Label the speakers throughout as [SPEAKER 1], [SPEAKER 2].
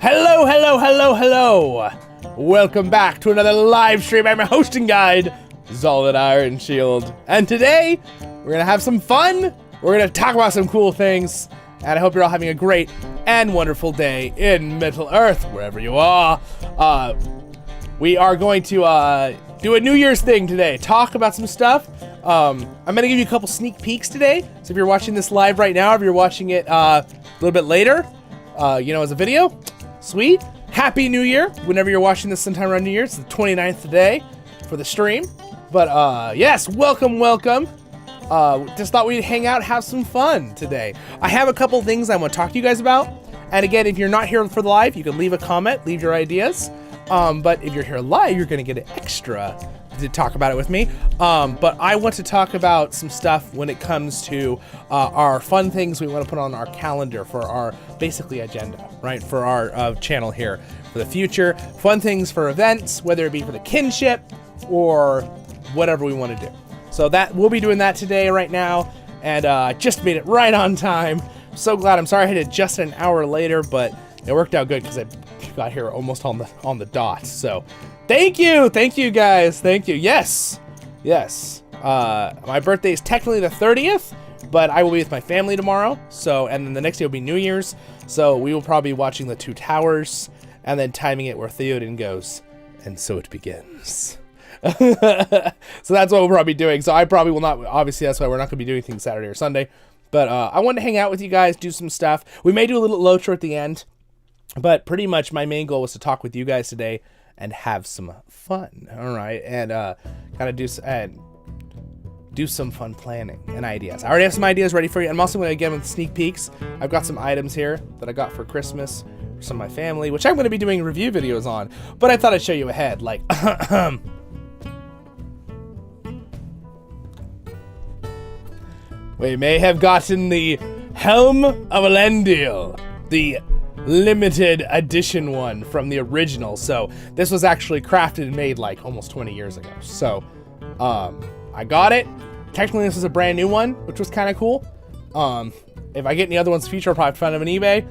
[SPEAKER 1] Hello, hello, hello, hello! Welcome back to another live stream. I'm your hosting guide, Zollin Ironshield. And today, we're gonna have some fun. We're gonna talk about some cool things. And I hope you're all having a great and wonderful day in Middle Earth, wherever you are. We are going to do a New Year's thing today. Talk about some stuff. I'm gonna give you a couple sneak peeks today. So if you're watching this live right now, if you're watching it a little bit later, as a video, sweet. Happy New Year, whenever you're watching this sometime around New Year's. It's the 29th today for the stream. But yes, welcome. Just thought we'd hang out, have some fun today. I have a couple things I want to talk to you guys about. And again, if you're not here for the live, you can leave a comment, leave your ideas. But if you're here live, you're gonna get an extra to talk about it with me. But I want to talk about some stuff when it comes to our fun things we want to put on our calendar for our basically agenda, right? For our channel here for the future. Fun things for events, whether it be for the kinship or whatever we want to do. So that we'll be doing that today right now. And just made it right on time. So glad. I'm sorry I had to adjust an hour later, but it worked out good because I got here almost on the dot. So thank you guys, thank you. Yes. My birthday is technically the 30th, but I will be with my family tomorrow. So, and then the next day will be New Year's. So we will probably be watching the Two Towers and then timing it where Theoden goes, and so it begins. So that's what we'll probably be doing. So I probably will not, obviously that's why we're not gonna be doing things Saturday or Sunday. But I wanted to hang out with you guys, do some stuff. We may do a little LOTR at the end, but pretty much my main goal was to talk with you guys today and have some fun. All right, and kind of do some fun planning and ideas. I already have some ideas ready for you. I'm also going to get with sneak peeks. I've got some items here that I got for Christmas for some of my family, which I'm going to be doing review videos on. But I thought I'd show you ahead, like. We may have gotten the Helm of Elendil, the limited edition one from the original. So this was actually crafted and made like almost 20 years ago. So I got it. Technically this is a brand new one, which was kind of cool. If I get any other ones in the future, I'll probably find them on eBay.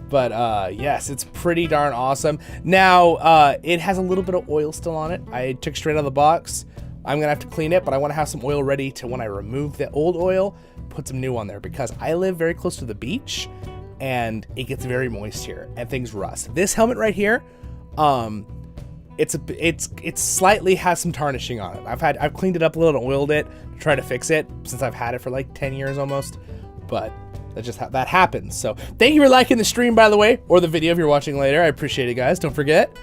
[SPEAKER 1] But yes, it's pretty darn awesome. Now it has a little bit of oil still on it. I took straight out of the box. I'm gonna have to clean it, but I want to have some oil ready to, when I remove the old oil, put some new on there, because I live very close to the beach and it gets very moist here and things rust. This helmet right here, it slightly has some tarnishing on it. I've cleaned it up a little and oiled it to try to fix it since I've had it for like 10 years almost, but that happens. So thank you for liking the stream, by the way, or the video if you're watching later. I appreciate it, guys. Don't forget.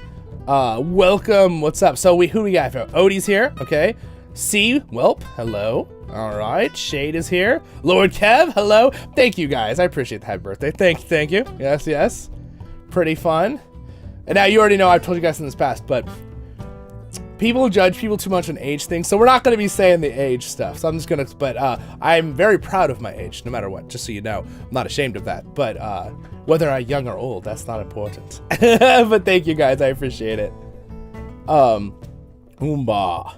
[SPEAKER 1] Welcome. What's up? So who we got? Odie's here. Okay. C. Welp. Hello. All right. Shade is here. Lord Kev. Hello. Thank you, guys. I appreciate the happy birthday. Thank you. Yes. Pretty fun. And now you already know I've told you guys in this past, but people judge people too much on age things, so we're not going to be saying the age stuff. So I'm just going to, but I'm very proud of my age, no matter what, just so you know. I'm not ashamed of that, but whether I'm young or old, that's not important. But thank you guys, I appreciate it. Oomba.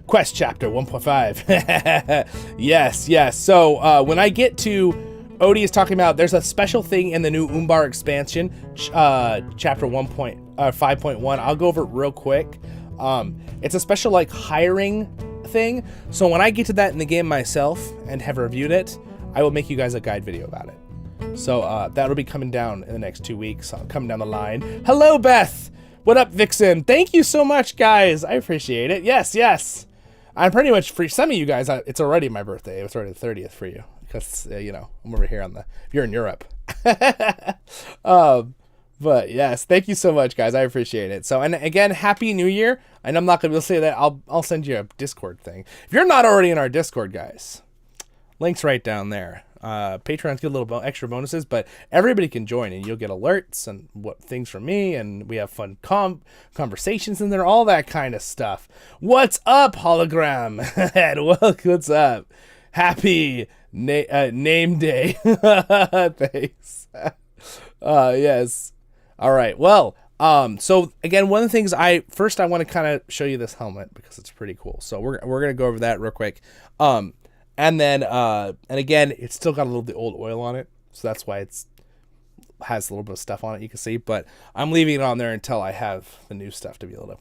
[SPEAKER 1] Quest chapter 1.5. Yes. So when I get to, Odie is talking about, there's a special thing in the new Umbar expansion, chapter 5.1. I'll go over it real quick. It's a special like hiring thing. So when I get to that in the game myself and have reviewed it, I will make you guys a guide video about it. So that'll be coming down in the next 2 weeks, coming down the line. Hello, Beth. What up, Vixen? Thank you so much, guys. I appreciate it. Yes. I'm pretty much, for some of you guys, it's already my birthday. It's already the 30th for you because, I'm over here if you're in Europe. But yes, thank you so much, guys. I appreciate it. So, and again, Happy New Year. And I'm not going to say that. I'll send you a Discord thing. If you're not already in our Discord, guys, link's right down there. Patreons get a little extra bonuses, but everybody can join and you'll get alerts and things from me, and we have fun conversations in there, all that kind of stuff. What's up, Hologram? What's up? Happy name day. Thanks. Yes. All right. Well, so again, one of the things I want to kind of show you this helmet because it's pretty cool. So we're going to go over that real quick. And then, and again, it's still got a little bit old oil on it. So that's why it's has a little bit of stuff on it, you can see, but I'm leaving it on there until I have the new stuff to be able to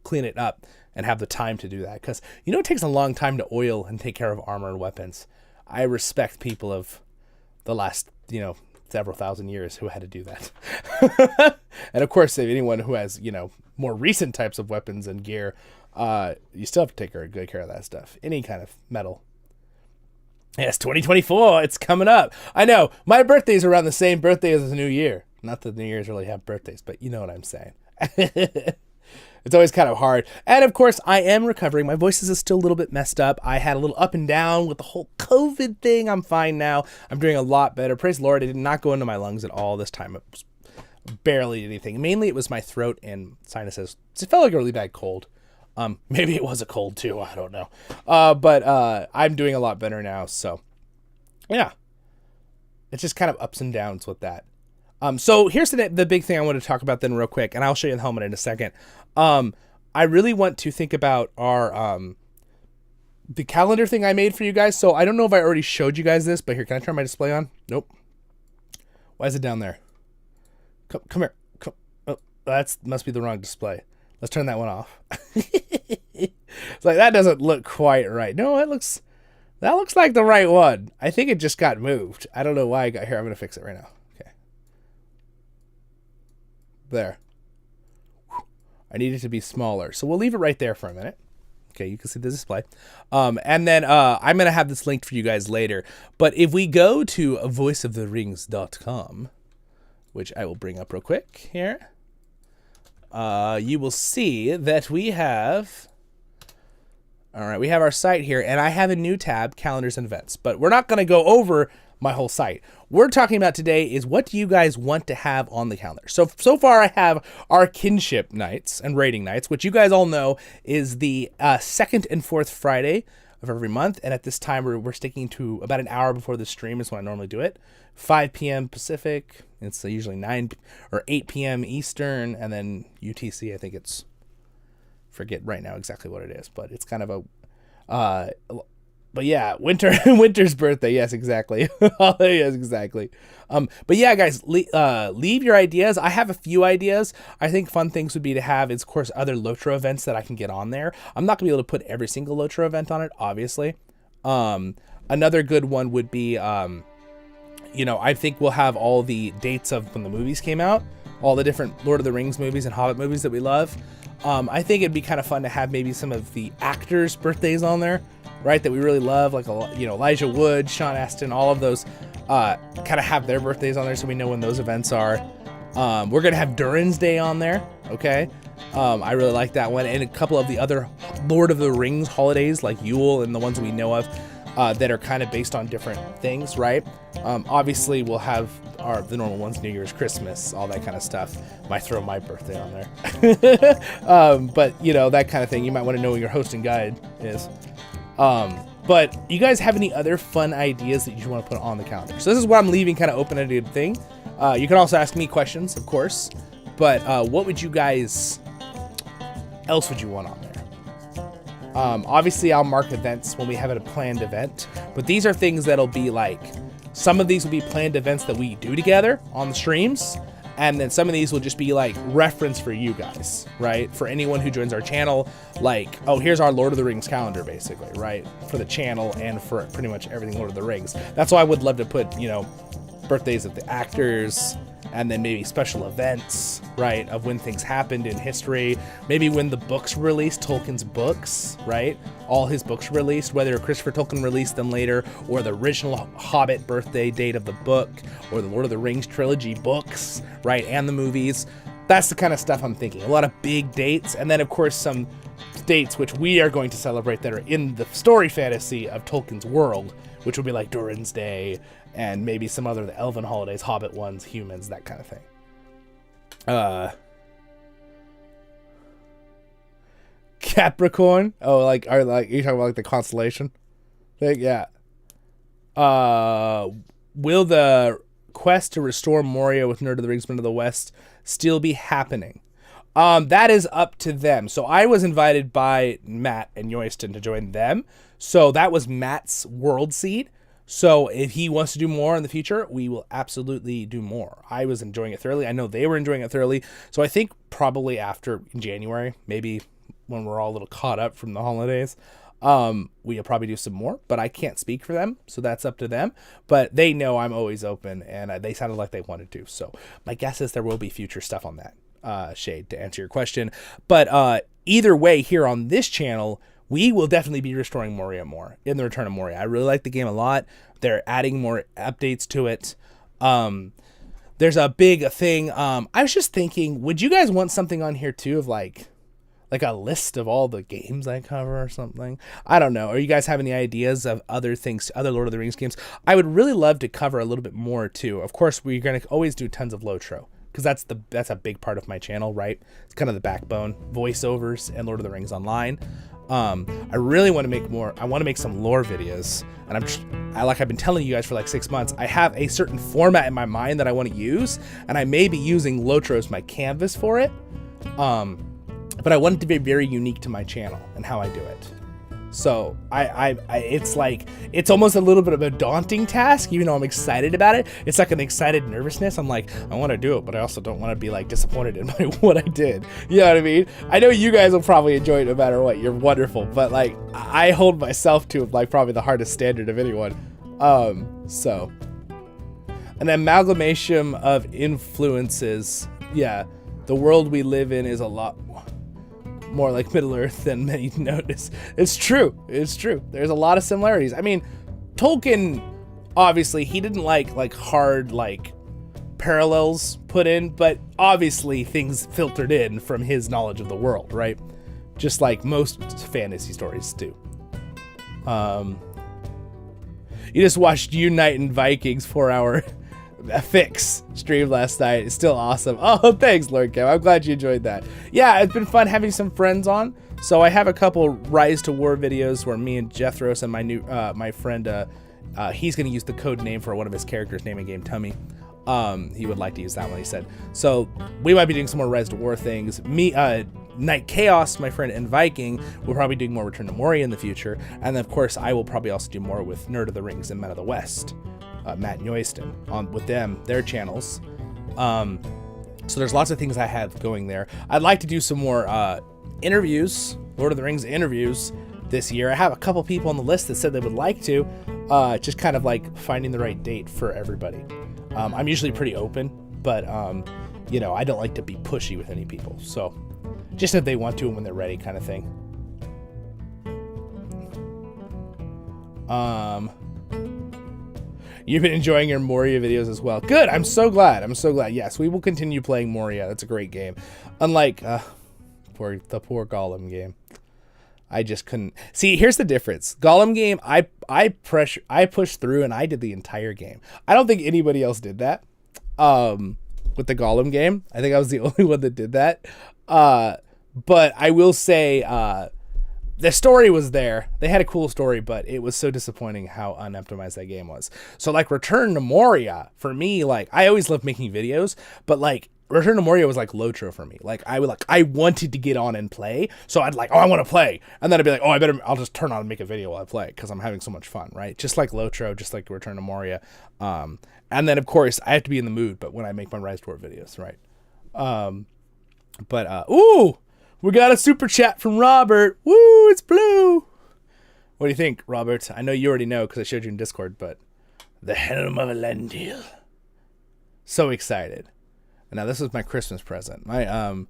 [SPEAKER 1] clean it up and have the time to do that. Because, you know, it takes a long time to oil and take care of armor and weapons. I respect people of the last, you know, several thousand years who had to do that. And of course, if anyone who has, you know, more recent types of weapons and gear, you still have to take good care of that stuff. Any kind of metal. Yes, 2024, it's coming up. I know, my birthday's around the same birthday as the New Year. Not that the New Year's really have birthdays, but you know what I'm saying. It's always kind of hard. And of course, I am recovering. My voice is still a little bit messed up. I had a little up and down with the whole COVID thing. I'm fine now. I'm doing a lot better. Praise the Lord, it did not go into my lungs at all this time. It was barely anything. Mainly it was my throat and sinuses. It felt like a really bad cold. Maybe it was a cold too. I don't know. But I'm doing a lot better now. So yeah, it's just kind of ups and downs with that. So here's the big thing I want to talk about then real quick, and I'll show you the helmet in a second. I really want to think about our, the calendar thing I made for you guys. So I don't know if I already showed you guys this, but here, can I turn my display on? Nope. Why is it down there? Come here. Oh, must be the wrong display. Let's turn that one off. It's like, that doesn't look quite right. No, that looks like the right one. I think it just got moved. I don't know why I got here. I'm going to fix it right now. Okay. There. I need it to be smaller. So we'll leave it right there for a minute. Okay, you can see the display. And then I'm going to have this linked for you guys later. But if we go to voiceoftherings.com, which I will bring up real quick here, you will see that we have... All right, we have our site here, and I have a new tab, Calendars and Events. But we're not going to go over my whole site. We're talking about today is what do you guys want to have on the calendar? So far I have our kinship nights and raiding nights, which you guys all know is the second and fourth Friday of every month. And at this time, we're sticking to about an hour before the stream is when I normally do it. 5 p.m. Pacific. It's usually 9 or 8 p.m. Eastern, and then UTC, I think it's... forget right now exactly what it is, but it's kind of a but yeah, winter's birthday. Yes, exactly. Yes, exactly. But yeah, guys, leave your ideas. I have a few ideas. I think fun things would be to have is, of course, other LOTR events that I can get on there. I'm not gonna be able to put every single LOTR event on it, obviously. Another good one would be, you know, I think we'll have all the dates of when the movies came out, all the different Lord of the Rings movies and Hobbit movies that we love. I think it'd be kind of fun to have maybe some of the actors' birthdays on there, right, that we really love, like, you know, Elijah Wood, Sean Astin, all of those, kind of have their birthdays on there so we know when those events are. We're going to have Durin's Day on there, okay? I really like that one, and a couple of the other Lord of the Rings holidays, like Yule and the ones we know of, that are kind of based on different things, right? Obviously, we'll have the normal ones, New Year's, Christmas, all that kind of stuff. Might throw my birthday on there. But, you know, that kind of thing. You might want to know what your hosting guide is. But you guys have any other fun ideas that you want to put on the calendar? So this is what I'm leaving kind of open-ended thing. You can also ask me questions, of course. But what would you guys... else would you want on there? Obviously, I'll mark events when we have a planned event, but these are things that'll be like, some of these will be planned events that we do together on the streams, and then some of these will just be like reference for you guys, right? For anyone who joins our channel, like, oh, here's our Lord of the Rings calendar, basically, right? For the channel and for pretty much everything Lord of the Rings. That's why I would love to put, you know, birthdays of the actors, and then maybe special events, right, of when things happened in history. Maybe when the books were released, Tolkien's books, right? All his books were released, whether Christopher Tolkien released them later, or the original Hobbit birthday date of the book, or the Lord of the Rings trilogy books, right, and the movies. That's the kind of stuff I'm thinking. A lot of big dates, and then, of course, some dates which we are going to celebrate that are in the story fantasy of Tolkien's world, which would be like Durin's Day, and maybe some other the Elven holidays, Hobbit ones, humans, that kind of thing. Capricorn? Oh, you're talking about like the constellation thing? Yeah. Will the quest to restore Moria with Nerd of the Rings Men of the West still be happening? That is up to them. So I was invited by Matt and Yoyston to join them. So that was Matt's world seed. So if he wants to do more in the future, we will absolutely do more. I was enjoying it thoroughly. I know they were enjoying it thoroughly. So I think probably after January, maybe when we're all a little caught up from the holidays, we'll probably do some more, but I can't speak for them. So that's up to them, but they know I'm always open, and they sounded like they wanted to. So my guess is there will be future stuff on that, Shade, to answer your question. But either way, here on this channel, we will definitely be restoring Moria more in the Return of Moria. I really like the game a lot. They're adding more updates to it. There's a big thing. I was just thinking, would you guys want something on here too of like a list of all the games I cover or something? I don't know. Are you guys have any ideas of other things, other Lord of the Rings games? I would really love to cover a little bit more too. Of course, we're going to always do tons of LOTR, because that's a big part of my channel, right? It's kind of the backbone, voiceovers and Lord of the Rings Online. I really want to make more. I want to make some lore videos, and like I've been telling you guys for like 6 months, I have a certain format in my mind that I want to use, and I may be using LOTR as my canvas for it. But I want it to be very unique to my channel and how I do it. So it's almost a little bit of a daunting task, even though I'm excited about it. It's like an excited nervousness. I'm like, I want to do it, but I also don't want to be like disappointed in what I did. You know what I mean? I know you guys will probably enjoy it no matter what. You're wonderful, but like I hold myself to like probably the hardest standard of anyone. So an amalgamation of influences. Yeah, the world we live in is a lot more like Middle Earth than many notice. It's true. It's true. There's a lot of similarities. I mean, Tolkien, obviously, he didn't like hard parallels put in, but obviously things filtered in from his knowledge of the world, right? Just like most fantasy stories do. You just watched Unite and Vikings 4-hour fix stream last night. It's still awesome. Oh, thanks, Lord Cam. I'm glad you enjoyed that. Yeah, it's been fun having some friends on. So I have a couple Rise to War videos where me and Jethros and my friend, he's going to use the code name for one of his characters' name in game, Tummy. He would like to use that one, he said. So we might be doing some more Rise to War things. Me, Night Chaos, my friend, and Viking will probably be doing more Return to Moria in the future. And then, of course, I will probably also do more with Nerd of the Rings and Men of the West. Matt and Yoyston with them, their channels. So there's lots of things I have going there. I'd like to do some more interviews, Lord of the Rings interviews this year. I have a couple people on the list that said they would like to, just kind of like finding the right date for everybody. I'm usually pretty open, but you know, I don't like to be pushy with any people. So just if they want to and when they're ready kind of thing. You've been enjoying your Moria videos as well. Good. I'm so glad. I'm so glad. Yes, we will continue playing Moria. That's a great game. Unlike the poor Gollum game. I just couldn't. See, here's the difference. Gollum game, I pushed through and I did the entire game. I don't think anybody else did that. With the Gollum game, I think I was the only one that did that. But I will say, the story was there. They had a cool story, but it was so disappointing how unoptimized that game was. So like Return to Moria, for me, like I always loved making videos, but like Return to Moria was like LOTR for me. Like I wanted to get on and play. So I'd like, oh, I want to play. And then I'd be like, oh, I'll just turn on and make a video while I play because I'm having so much fun, right? Just like LOTR, just like Return to Moria. And then of course I have to be in the mood, but when I make my Rise to War videos, right? Ooh! We got a super chat from Robert. Woo, it's blue. What do you think, Robert? I know you already know because I showed you in Discord, but the Helm of Elendil. So excited. And now this is my Christmas present. I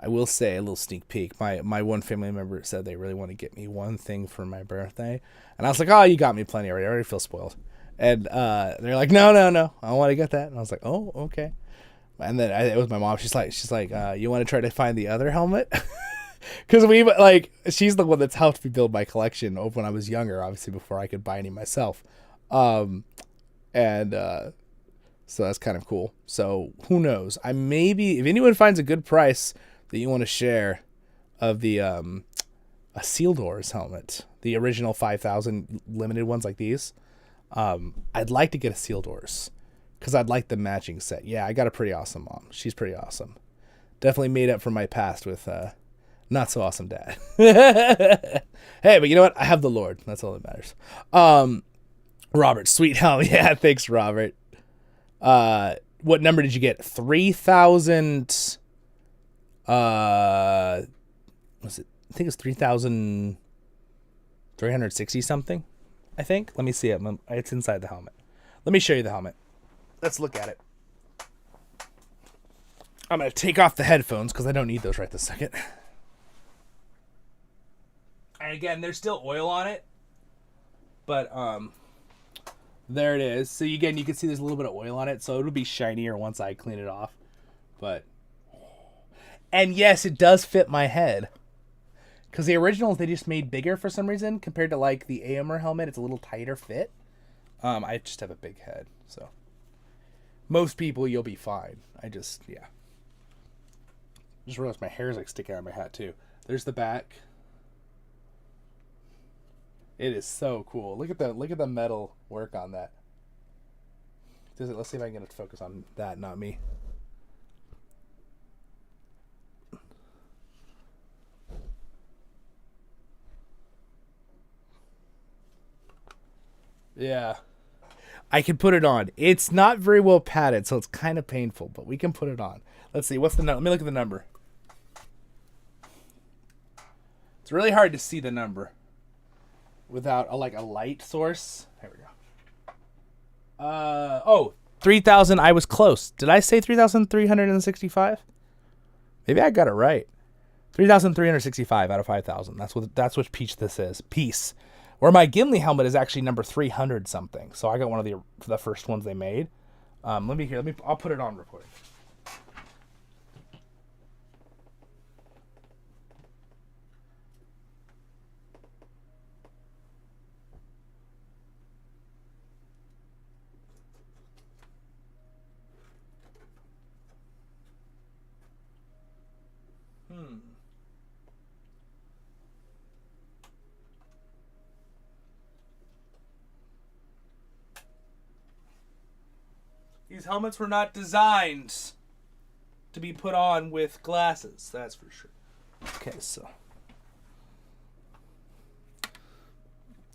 [SPEAKER 1] will say a little sneak peek. My one family member said they really want to get me one thing for my birthday. And I was like, oh, you got me plenty already. I already feel spoiled. And they're like, no. I want to get that. And I was like, oh, okay. And then it was my mom. She's like, you want to try to find the other helmet? Because she's the one that's helped me build my collection when I was younger, obviously before I could buy any myself. So that's kind of cool. So who knows? I maybe if anyone finds a good price that you want to share of the a Sealdoor's helmet, the original 5,000 limited ones like these, I'd like to get a Sealdoor's. Because I'd like the matching set. Yeah, I got a pretty awesome mom. She's pretty awesome. Definitely made up for my past with not so awesome dad. Hey, but you know what? I have the Lord. That's all that matters. Robert, sweet hell. Yeah, thanks, Robert. What number did you get? 3,000. Was it? I think it's 3,360 something. I think. Let me see it. It's inside the helmet. Let me show you the helmet. Let's look at it. I'm gonna take off the headphones because I don't need those right this second. And again, there's still oil on it, but there it is. So again, you can see there's a little bit of oil on it, so it'll be shinier once I clean it off. And yes, it does fit my head. Because the originals, they just made bigger for some reason. Compared to like the AMR helmet, it's a little tighter fit. I just have a big head, so. Most people, you'll be fine. Just realized my hair's like sticking out of my hat too. There's the back. It is so cool. Look at the metal work on that. Let's see if I can get it to focus on that, not me. Yeah. I can put it on. It's not very well padded, so it's kind of painful, but we can put it on. Let's see. What's the number? Let me look at the number. It's really hard to see the number without a light source. There we go. 3,000. I was close. Did I say 3,365? Maybe I got it right. 3,365 out of 5,000. That's what this is. Peace. Or my Gimli helmet is actually number 300 something. So I got one of the first ones they made. I'll put it on real quick. These helmets were not designed to be put on with glasses, that's for sure. Okay, so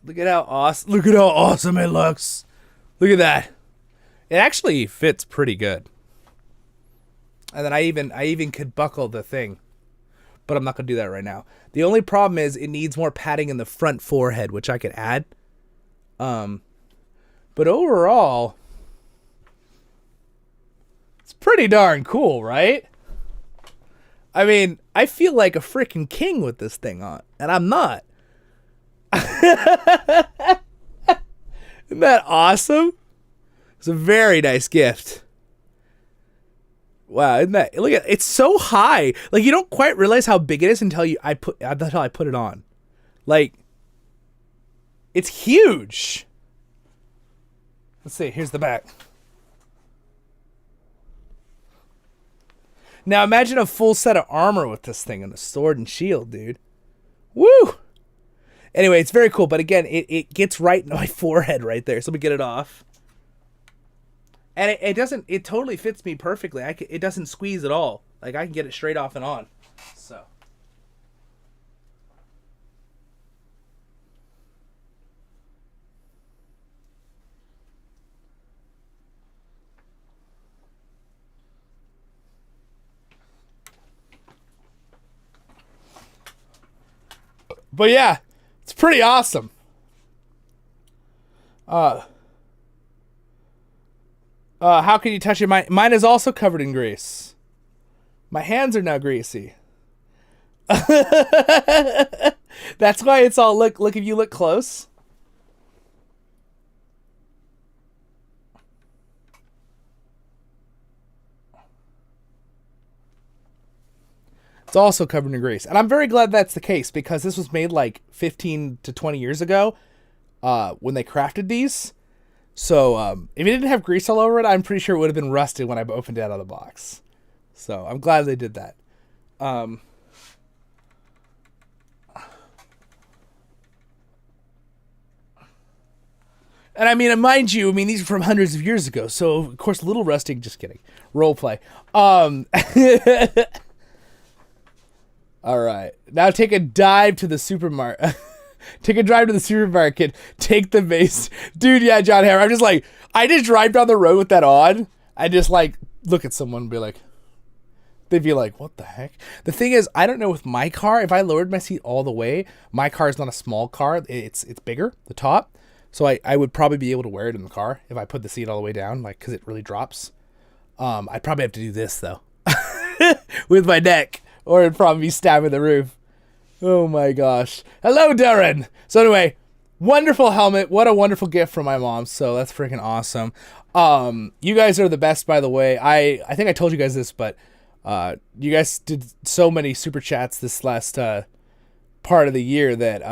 [SPEAKER 1] look at how awesome it looks. Look at that. It actually fits pretty good. And then I even could buckle the thing. But I'm not going to do that right now. The only problem is it needs more padding in the front forehead, which I could add. But overall, it's pretty darn cool, right? I mean, I feel like a freaking king with this thing on, and I'm not. Isn't that awesome? It's a very nice gift. Wow, look at it's so high. Like you don't quite realize how big it is until I put it on. Like it's huge. Let's see, here's the back. Now imagine a full set of armor with this thing and a sword and shield, dude. Woo! Anyway, it's very cool, but again, it gets right in my forehead right there. So let me get it off. And it totally fits me perfectly. It doesn't squeeze at all. Like I can get it straight off and on. So. But yeah, it's pretty awesome. How can you touch it? Mine is also covered in grease. My hands are now greasy. That's why it's all look if you look close. It's also covered in grease. And I'm very glad that's the case because this was made like 15 to 20 years ago when they crafted these. So if it didn't have grease all over it, I'm pretty sure it would have been rusted when I opened it out of the box. So I'm glad they did that. And I mean, mind you, these are from hundreds of years ago. So of course, a little rusty. Just kidding. Role play. All right. Now take a dive to the supermarket. take a drive to the supermarket, take the base. Dude, yeah, John Hammer. I'm just like, I just drive down the road with that on. I just like look at someone and be like, they'd be like, what the heck? The thing is, I don't know with my car, if I lowered my seat all the way, my car is not a small car. It's bigger, the top. So I would probably be able to wear it in the car if I put the seat all the way down, like, because it really drops. I'd probably have to do this, though, with my neck, or it'd probably be stabbing the roof. Oh, my gosh. Hello, Darren. So anyway, wonderful helmet. What a wonderful gift from my mom. So that's freaking awesome. You guys are the best, by the way. I think I told you guys this, but you guys did so many super chats this last part of the year that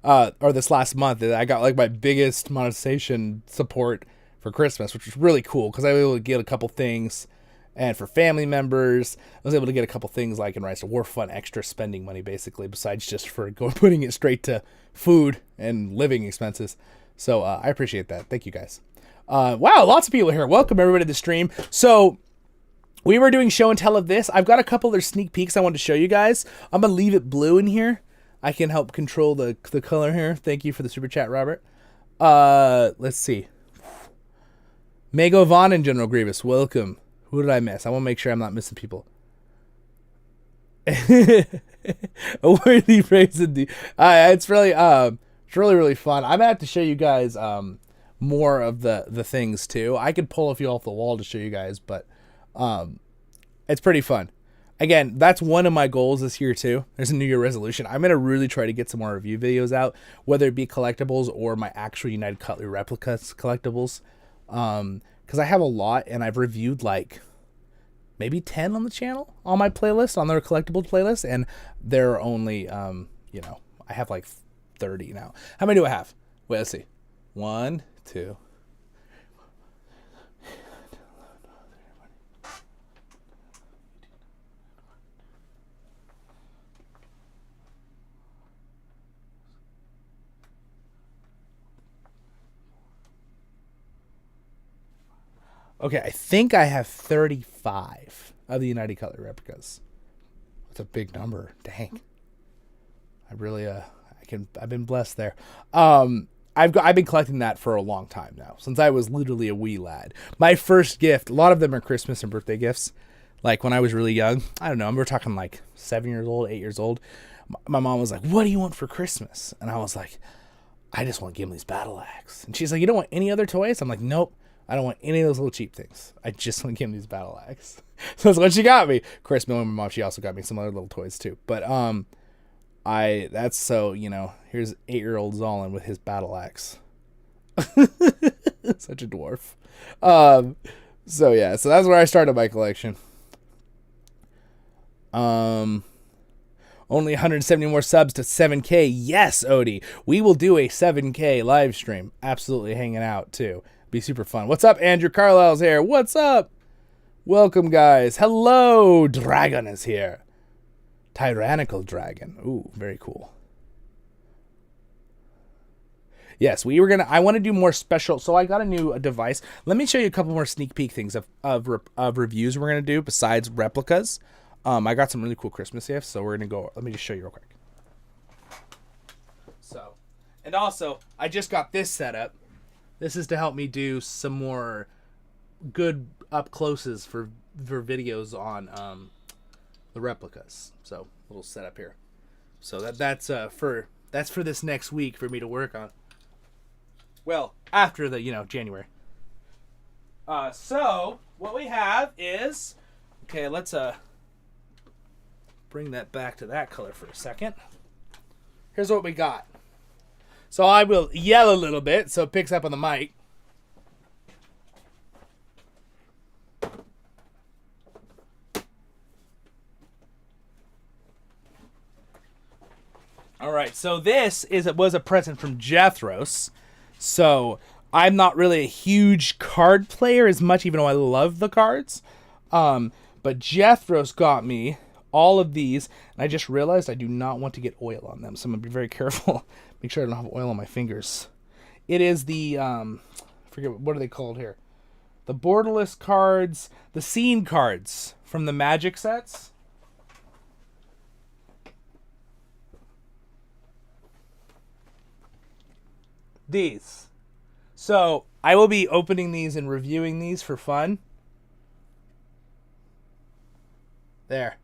[SPEAKER 1] or this last month that I got like my biggest monetization support for Christmas, which was really cool because I was able to get a couple things, and for family members I was able to get a couple things like in Rise to War Fund, extra spending money basically besides just for putting it straight to food and living expenses. So I appreciate that. Thank you guys. Wow, lots of people here. Welcome everybody to the stream. So we were doing show and tell of this. I've got a couple other sneak peeks I wanted to show you guys. I'm going to leave it blue in here. I can help control the color here. Thank you for the super chat, Robert. Let's see. Mago Vaughn and General Grievous, welcome. Who did I miss? I want to make sure I'm not missing people. A worthy praise indeed. It's really really fun. I'm gonna have to show you guys more of the things too. I could pull a few off the wall to show you guys, but it's pretty fun. Again, that's one of my goals this year too. There's a New Year resolution. I'm gonna really try to get some more review videos out, whether it be collectibles or my actual United Cutlery replicas collectibles. Because I have a lot, and I've reviewed like maybe 10 on the channel on my playlist, on their collectible playlist, and there are only you know, I have like 30 now. How many do I have? Wait, let's see. 1, 2. Okay, I think I have 35 of the United Cutlery replicas. That's a big number. Dang. I really I've been blessed there. I've been collecting that for a long time now, since I was literally a wee lad. My first gift, a lot of them are Christmas and birthday gifts. Like when I was really young, I don't know, we're talking like 7 years old, 8 years old. My mom was like, "What do you want for Christmas?" And I was like, "I just want Gimli's battle axe." And she's like, "You don't want any other toys?" I'm like, "Nope. I don't want any of those little cheap things. I just want Gimli's battle axe." So that's what she got me. Of course, knowing my mom, she also got me some other little toys too. But that's so, you know, here's 8-year-old Zollin with his battle axe. Such a dwarf. So yeah, so that's where I started my collection. Only 170 more subs to 7K. Yes, Odie. We will do a 7K live stream. Absolutely hanging out too. Be super fun. What's up, Andrew? Carlisle's here. What's up? Welcome, guys. Hello, Dragon is here. Tyrannical Dragon. Ooh, very cool. Yes, I want to do more special. So I got a new device. Let me show you a couple more sneak peek things of reviews we're going to do besides replicas. I got some really cool Christmas gifts, so we're going to go. Let me just show you real quick. So, and also, I just got this set up. This is to help me do some more good up closes for videos on the replicas. So little setup here. So that's for this next week for me to work on. Well, after the January. So what we have is, okay, let's bring that back to that color for a second. Here's what we got. So I will yell a little bit so it picks up on the mic. All right, so this was a present from Jethros. So I'm not really a huge card player as much, even though I love the cards. But Jethros got me all of these, and I just realized I do not want to get oil on them, so I'm going to be very careful. Make sure I don't have oil on my fingers. It is the, I forget, what are they called here? The borderless cards, the scene cards from the Magic sets. these. So I will be opening these and reviewing these for fun. There.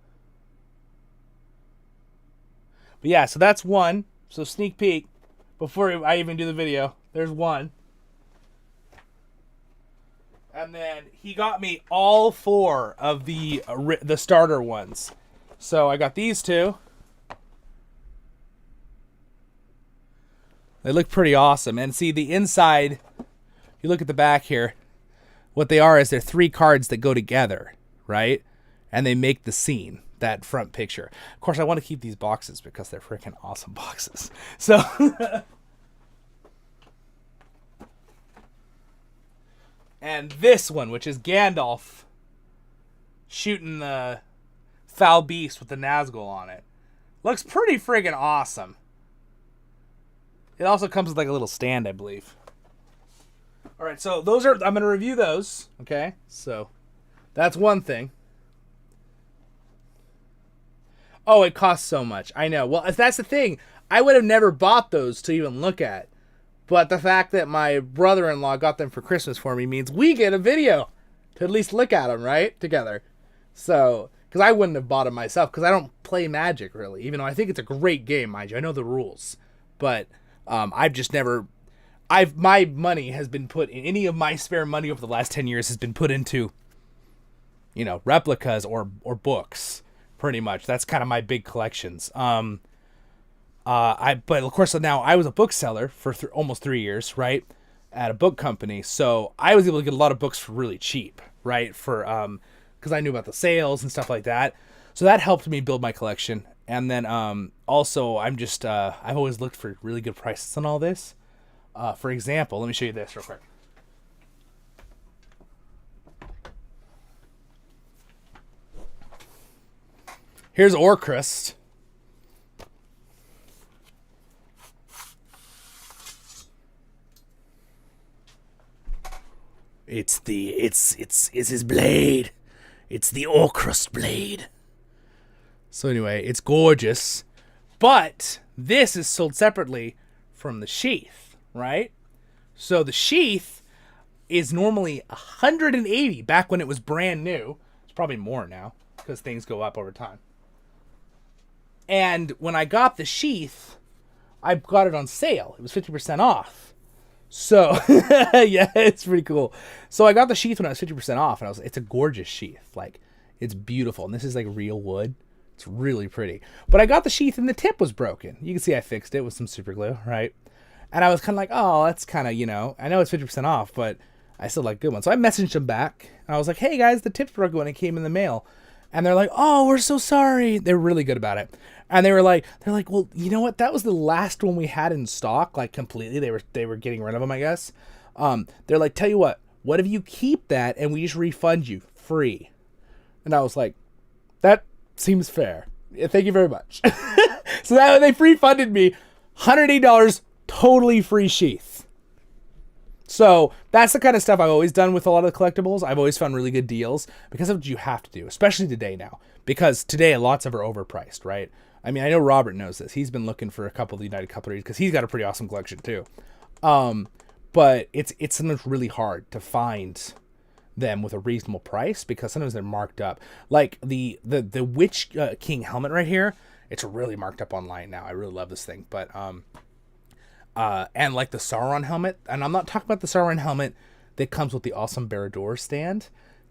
[SPEAKER 1] But yeah, so that's one. So sneak peek before I even do the video. There's one. And then he got me all 4 of the starter ones. So I got these 2. They look pretty awesome. And see the inside, you look at the back here, what they are is they're 3 cards that go together, right? And they make the scene, that front picture. Of course, I want to keep these boxes because they're freaking awesome boxes. So and this one, which is Gandalf shooting the foul beast with the Nazgul on it. Looks pretty friggin' awesome. It also comes with like a little stand, I believe. All right, so those are, I'm going to review those, okay? So that's one thing. Oh, it costs so much. I know. Well, if that's the thing, I would have never bought those to even look at. But the fact that my brother-in-law got them for Christmas for me means we get a video to at least look at them, right? Together. So, because I wouldn't have bought them myself because I don't play Magic, really. Even though I think it's a great game, mind you. I know the rules. But I've just never... my money has been put in... Any of my spare money over the last 10 years has been put into, you know, replicas or books, pretty much. That's kind of my big collections. But of course now I was a bookseller for almost 3 years, right, at a book company. So I was able to get a lot of books for really cheap, right, for because I knew about the sales and stuff like that. So that helped me build my collection. And then also I'm just I've always looked for really good prices on all this. For example, let me show you this real quick. Here's Orchrist. It's his blade. It's the Orchrist blade. So anyway, it's gorgeous. But this is sold separately from the sheath, right? So the sheath is normally $180 back when it was brand new. It's probably more now because things go up over time. And when I got the sheath, I got it on sale. It was 50% off. So, yeah, it's pretty cool. So I got the sheath when I was 50% off, and it's a gorgeous sheath. Like, it's beautiful. And this is like real wood. It's really pretty. But I got the sheath and the tip was broken. You can see I fixed it with some super glue, right? And I was kind of like, oh, that's kind of, you know, I know it's 50% off, but I still like good ones. So I messaged them back. And I was like, hey, guys, the tip's broken when it came in the mail. And they're like, oh, we're so sorry. They're really good about it. And they're like, well, you know what? That was the last one we had in stock, like completely. They were getting rid of them, I guess. They're like, tell you what if you keep that and we just refund you free? And I was like, that seems fair. Yeah, thank you very much. So that they refunded me $180, totally free sheath. So that's the kind of stuff I've always done with a lot of the collectibles. I've always found really good deals because of what you have to do, especially today now. Because today lots of are overpriced, right? I mean, I know Robert knows this. He's been looking for a couple of the United Cutlery because he's got a pretty awesome collection too. But it's sometimes really hard to find them with a reasonable price because sometimes they're marked up. Like the Witch King helmet right here, it's really marked up online now. I really love this thing. But and like the Sauron helmet, and I'm not talking about the Sauron helmet that comes with the awesome Barad-dûr stand.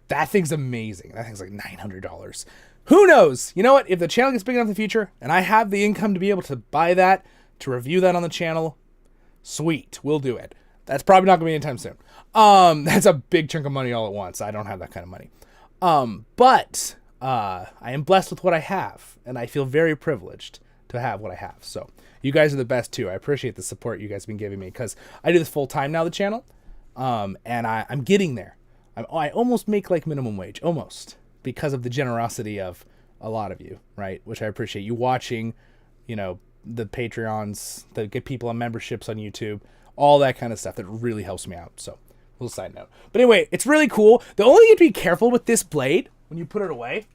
[SPEAKER 1] That thing's amazing. That thing's like $900. Who knows? You know what? If the channel gets big enough in the future, and I have the income to be able to buy that, to review that on the channel, sweet, we'll do it. That's probably not going to be anytime soon. That's a big chunk of money all at once. I don't have that kind of money. But I am blessed with what I have, and I feel very privileged to have what I have. So you guys are the best too. I appreciate the support you guys have been giving me because I do this full time now, the channel, and I'm getting there. I almost make like minimum wage, almost, because of the generosity of a lot of you, right? Which I appreciate you watching, you know, the Patreons, the get people on memberships on YouTube, all that kind of stuff that really helps me out. So, little side note. But anyway, it's really cool. The only thing you have to be careful with this blade when you put it away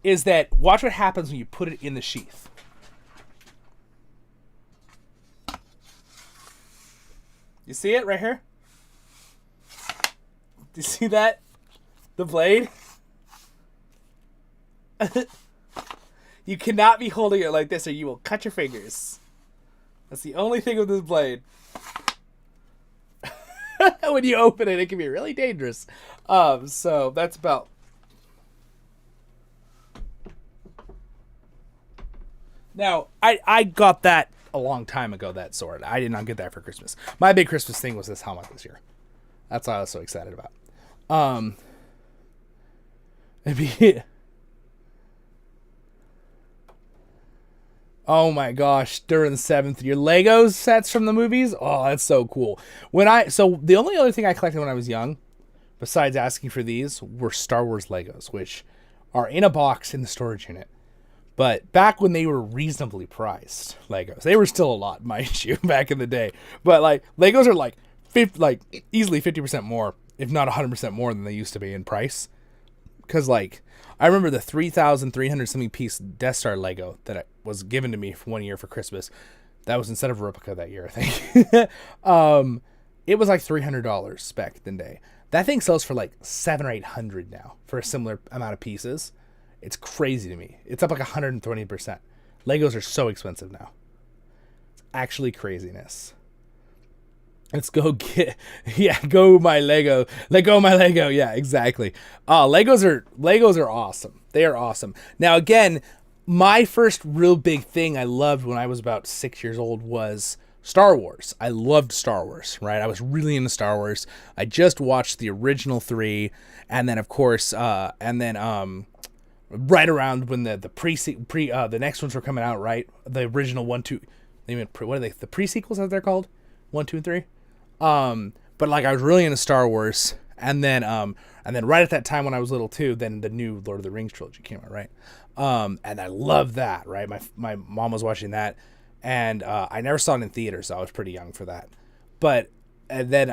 [SPEAKER 1] is that watch what happens when you put it in the sheath. You see it right here? Do you see that? The blade? You cannot be holding it like this or you will cut your fingers. That's the only thing with this blade. When you open it, it can be really dangerous. So that's about... Now, I got that a long time ago, that sword. I did not get that for Christmas. My big Christmas thing was this helmet this year. That's what I was so excited about. Oh my gosh, during the 7th year. Legos sets from the movies? Oh, that's so cool. So the only other thing I collected when I was young, besides asking for these, were Star Wars Legos, which are in a box in the storage unit. But back when they were reasonably priced, Legos, they were still a lot, mind you, back in the day. But like Legos are like easily 50% more, if not 100% more than they used to be in price. Because like I remember the 3,300 something piece Death Star Lego that was given to me for 1 year for Christmas. That was instead of a replica that year, I think. It was like $300 back in the day. That thing sells for like $700 or $800 now for a similar amount of pieces. It's crazy to me. It's up like 120%. Legos are so expensive now. It's actually craziness. Let's go go my Lego. Let go my Lego. Yeah, exactly. Legos are awesome. They are awesome. Now again, my first real big thing I loved when I was about 6 years old was Star Wars. I loved Star Wars, right? I was really into Star Wars. I just watched the original 3, and then of course, right around when the next ones were coming out, right? The original 1, 2, what are they? The pre-sequels, as they're called, 1, 2, and 3. But like I was really into Star Wars, and then right at that time when I was little too, then the new Lord of the Rings trilogy came out, right? And I loved that, right? My mom was watching that, and I never saw it in theaters, so I was pretty young for that. But and then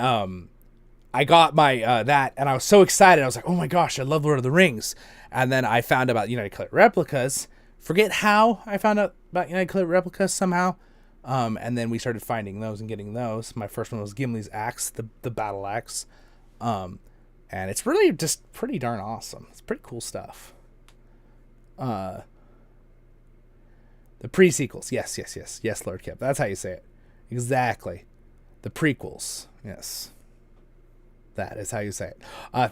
[SPEAKER 1] I got my that, and I was so excited. I was like, oh my gosh, I love Lord of the Rings. And then I found about United Color replicas. Forget how I found out about United Color replicas somehow. And then we started finding those and getting those. My first one was Gimli's axe, the battle axe. And it's really just pretty darn awesome. It's pretty cool stuff. The pre-sequels. Yes, Lord Kip. That's how you say it. Exactly. The prequels. Yes. That is how you say it.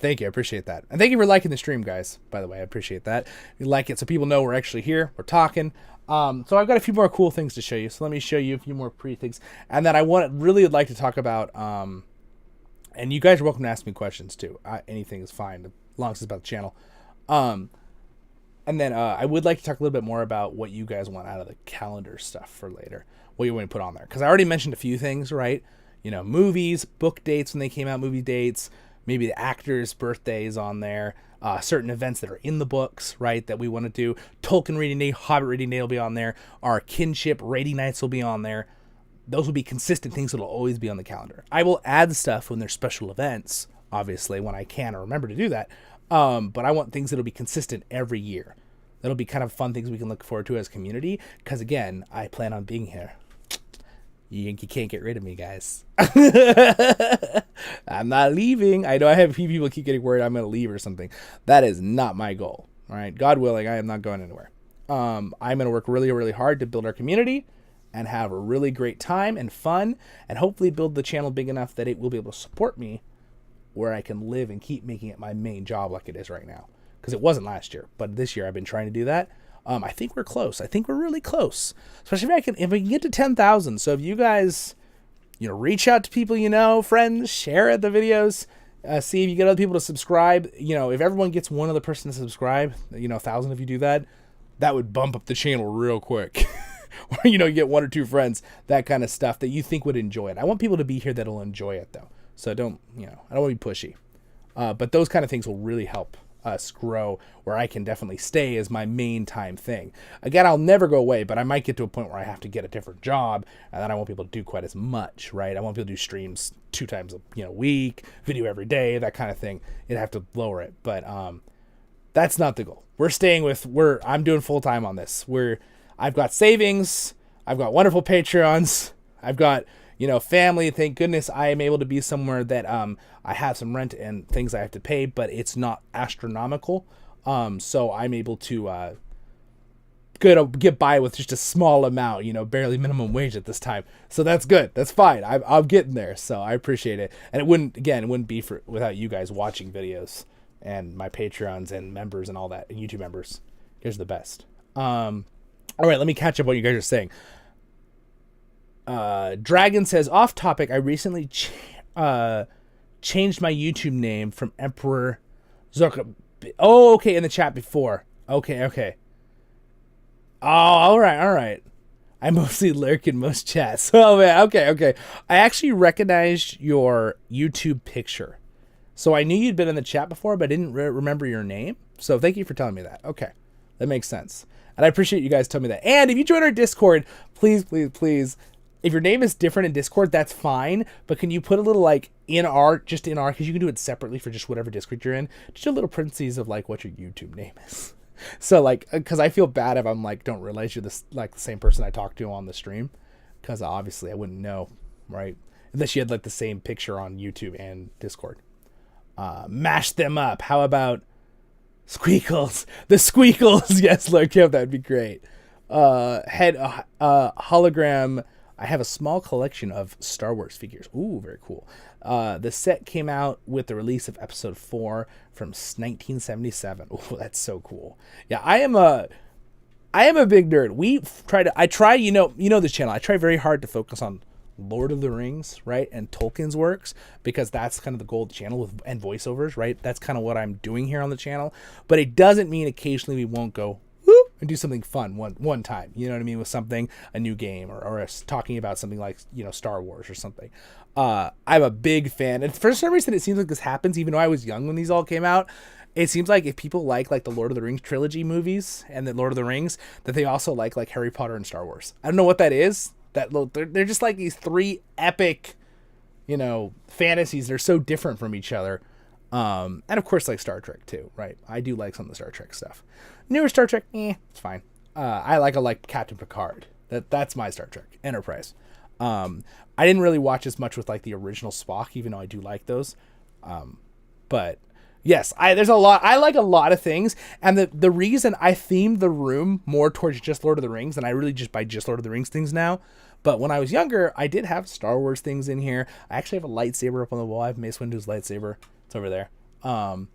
[SPEAKER 1] Thank you. I appreciate that. And thank you for liking the stream, guys. By the way, I appreciate that. You like it so people know we're actually here. We're talking. So I've got a few more cool things to show you. So let me show you a few more pretty things. And then I really would like to talk about, and you guys are welcome to ask me questions too. Anything is fine as long as it's about the channel. And then I would like to talk a little bit more about what you guys want out of the calendar stuff for later. What you want to put on there. Because I already mentioned a few things, right? You know, movies, book dates when they came out, movie dates, maybe the actors' birthdays on there, certain events that are in the books, right, that we want to do. Tolkien reading day, Hobbit reading day will be on there. Our Kinship rating nights will be on there. Those will be consistent things that will always be on the calendar. I will add stuff when there's special events, obviously, when I can or remember to do that. But I want things that will be consistent every year. That'll be kind of fun things we can look forward to as a community. Because, again, I plan on being here. You can't get rid of me, guys. I'm not leaving. I know I have a few people keep getting worried I'm going to leave or something. That is not my goal. All right. God willing, I am not going anywhere. I'm going to work really, really hard to build our community and have a really great time and fun, and hopefully build the channel big enough that it will be able to support me where I can live and keep making it my main job like it is right now. Because it wasn't last year, but this year I've been trying to do that. I think we're close. I think we're really close. Especially if we can get to 10,000. So if you guys, reach out to people, friends, share the videos, see if you get other people to subscribe. If everyone gets one other person to subscribe, 1,000 if you do that, that would bump up the channel real quick. Or, you get one or two friends, that kind of stuff that you think would enjoy it. I want people to be here that'll enjoy it though. So I don't want to be pushy. But those kind of things will really help us grow, where I can definitely stay as my main time thing. Again, I'll never go away, but I might get to a point where I have to get a different job, and then I won't be able to do quite as much, right? I won't be able to do streams 2 times a week, video every day, that kind of thing. You'd have to lower it, but that's not the goal. I'm doing full time on this. I've got savings, I've got wonderful Patreons, I've got you know, family, thank goodness I am able to be somewhere that I have some rent and things I have to pay, but it's not astronomical. So I'm able to get by with just a small amount, you know, barely minimum wage at this time. So that's good. That's fine. I'm getting there. So I appreciate it. And it wouldn't be without you guys watching videos and my Patreons and members and all that, and YouTube members. You guys are the best. All right, let me catch up what you guys are saying. Dragon says, off topic, I recently changed my YouTube name from Emperor Zorka. Oh, okay, in the chat before. Okay. Oh, all right. I mostly lurk in most chats. Oh, man, okay. I actually recognized your YouTube picture. So I knew you'd been in the chat before, but I didn't remember your name. So thank you for telling me that. Okay, that makes sense. And I appreciate you guys telling me that. And if you join our Discord, please, if your name is different in Discord, that's fine. But can you put a little, like, just in our, because you can do it separately for just whatever Discord you're in, just a little parentheses of, like, what your YouTube name is. So, like, because I feel bad if I'm, like, don't realize you're the same person I talked to on the stream. Because obviously I wouldn't know, right? Unless you had, like, the same picture on YouTube and Discord. Mash them up. How about Squeakles? The Squeakles. Yes, Lord Kim, that'd be great. Hologram. I have a small collection of Star Wars figures. Ooh, very cool. The set came out with the release of episode 4 from 1977. Ooh, that's so cool. Yeah, I am a big nerd. I try, you know this channel. I try very hard to focus on Lord of the Rings, right? And Tolkien's works, because that's kind of the goal of the channel and voiceovers, right? That's kind of what I'm doing here on the channel. But it doesn't mean occasionally we won't go and do something fun one time, you know what I mean, with something, a new game, or us talking about something like, you know, Star Wars or something. I'm a big fan, and for some reason it seems like this happens even though I was young when these all came out. It seems like if people like the Lord of the Rings trilogy movies and the Lord of the Rings, that they also like Harry Potter and Star Wars. I don't know what that is. They're just like these three epic, you know, fantasies. They're so different from each other. And of course, like Star Trek too, right? I do like some of the Star Trek stuff. Newer Star Trek, it's fine. I like Captain Picard. That's my Star Trek. Enterprise. I didn't really watch as much with like the original Spock, even though I do like those. But yes, there's a lot. I like a lot of things, and the reason I themed the room more towards just Lord of the Rings, and I really just buy just Lord of the Rings things now. But when I was younger, I did have Star Wars things in here. I actually have a lightsaber up on the wall. I have Mace Windu's lightsaber. It's over there. So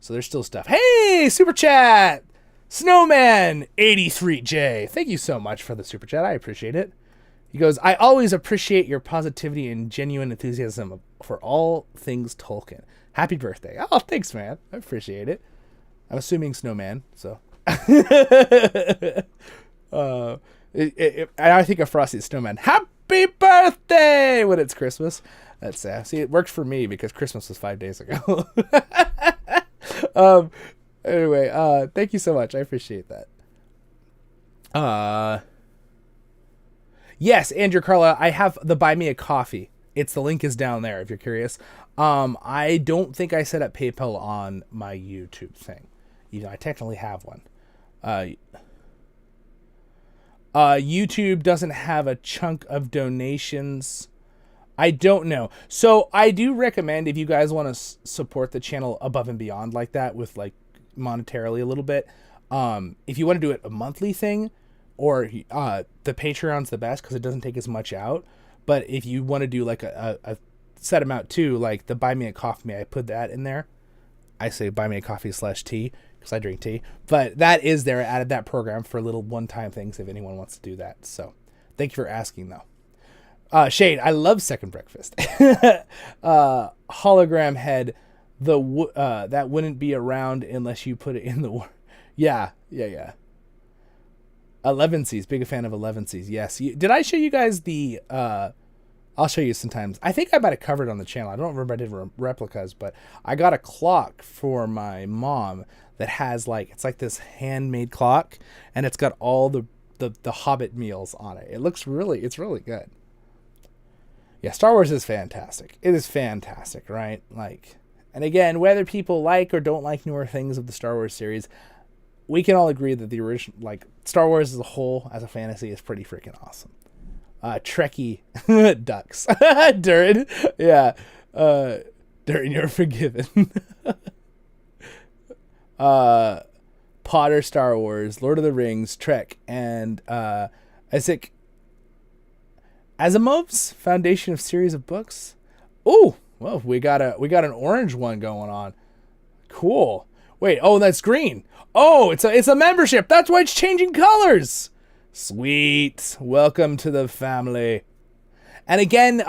[SPEAKER 1] there's still stuff. Hey, super chat, Snowman 83J. Thank you so much for the super chat. I appreciate it. He goes, I always appreciate your positivity and genuine enthusiasm for all things Tolkien. Happy birthday. Oh, thanks, man. I appreciate it. I'm assuming Snowman, so. I think of Frosty the Snowman. Happy birthday when it's Christmas. That's sad. See, it worked for me because Christmas was 5 days ago. Anyway, thank you so much. I appreciate that. Yes, Andrew Carlisle, I have the Buy Me a Coffee. The link is down there if you're curious. I don't think I set up PayPal on my YouTube thing. Even though I technically have one. YouTube doesn't have a chunk of donations. I don't know. So I do recommend, if you guys want to support the channel above and beyond like that, with like monetarily a little bit, if you want to do it a monthly thing, or the Patreon's the best because it doesn't take as much out. But if you want to do like a set amount too, like the Buy Me a Coffee, I put that in there. I say Buy Me a Coffee /tea because I drink tea, but that is there. I added that program for little one-time things if anyone wants to do that. So thank you for asking though. Shade, I love Second Breakfast. Hologram head, that wouldn't be around unless you put it in the war. Yeah. 11Cs, big a fan of 11Cs. Yes. Did I show you guys the, I'll show you sometimes. I think I might have covered on the channel. I don't remember I did replicas, but I got a clock for my mom that has it's like this handmade clock, and it's got all the Hobbit meals on it. It's really good. Yeah, Star Wars is fantastic. It is fantastic, right? And again, whether people like or don't like newer things of the Star Wars series, we can all agree that the original, Star Wars as a whole, as a fantasy, is pretty freaking awesome. Trekkie ducks. Durin, yeah. Durin, you're forgiven. Potter, Star Wars, Lord of the Rings, Trek, and Isaac Asimov's Foundation of Series of Books. Ooh, well, we got an orange one going on. Cool. Wait, oh, that's green. Oh, it's a membership. That's why it's changing colors. Sweet. Welcome to the family. And again,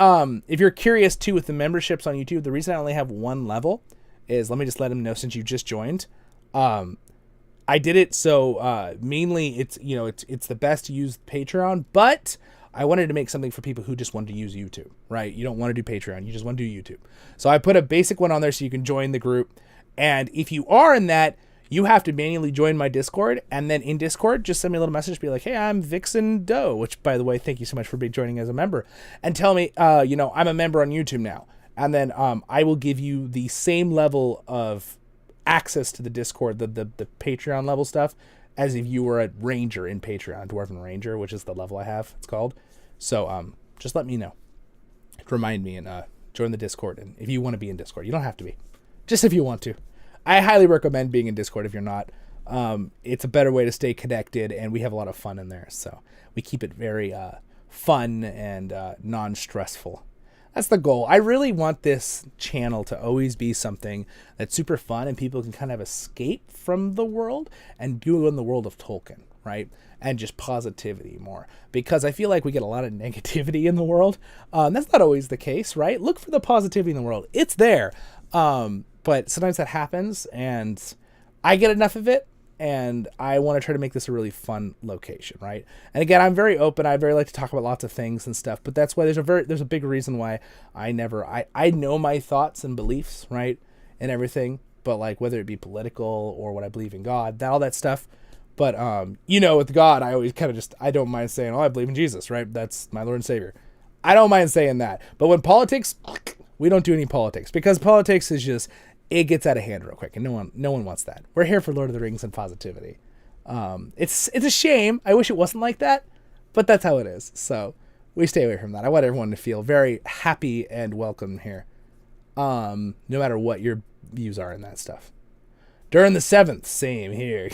[SPEAKER 1] if you're curious too with the memberships on YouTube, the reason I only have one level is, let me just let them know since you just joined. I did it so mainly it's the best to use Patreon, but I wanted to make something for people who just wanted to use YouTube, right? You don't want to do Patreon, you just want to do YouTube. So I put a basic one on there so you can join the group. And if you are in that, you have to manually join my Discord, and then in Discord, just send me a little message, be like, hey, I'm Vixen Doe, which, by the way, thank you so much for joining as a member, and tell me, I'm a member on YouTube now. And then I will give you the same level of access to the Discord, the Patreon level stuff, as if you were a Ranger in Patreon, Dwarven Ranger, which is the level I have, it's called. So just let me know. Remind me and join the Discord. And if you want to be in Discord, you don't have to be. Just if you want to. I highly recommend being in Discord if you're not. It's a better way to stay connected, and we have a lot of fun in there. So we keep it very fun and non-stressful. That's the goal. I really want this channel to always be something that's super fun and people can kind of escape from the world and do in the world of Tolkien, right? And just positivity more. Because I feel like we get a lot of negativity in the world. That's not always the case, right? Look for the positivity in the world. It's there. But sometimes that happens, and I get enough of it, and I want to try to make this a really fun location, right? And again, I'm very open. I very like to talk about lots of things and stuff, but that's why there's a big reason why I know my thoughts and beliefs, right, and everything, but like whether it be political or what I believe in God, all that stuff. But with God, I always kind of I don't mind saying, oh, I believe in Jesus, right? That's my Lord and Savior. I don't mind saying that. But when politics, we don't do any politics, because politics is just, it gets out of hand real quick, and no one wants that. We're here for Lord of the Rings and positivity. It's a shame. I wish it wasn't like that, but that's how it is. So we stay away from that. I want everyone to feel very happy and welcome here, no matter what your views are in that stuff. During the 7th, same here.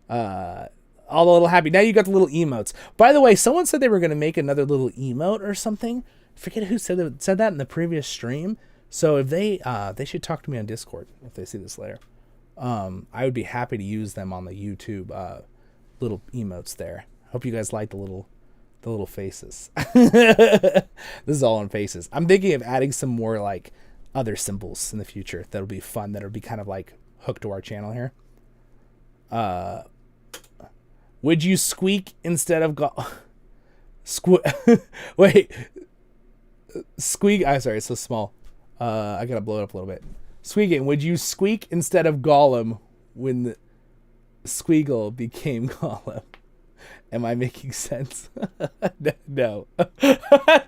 [SPEAKER 1] All a little happy. Now you got the little emotes. By the way, someone said they were going to make another little emote or something. I forget who said that in the previous stream. So if they should talk to me on Discord if they see this later. I would be happy to use them on the YouTube little emotes there. Hope you guys like the little faces. This is all on faces. I'm thinking of adding some more like other symbols in the future that'll be fun. That'll be kind of like hooked to our channel here. Would you squeak instead of wait. Squeak. I'm sorry, it's so small. I gotta blow it up a little bit. Squeaking. Would you squeak instead of Gollum when the Squeagle became Gollum? Am I making sense? No.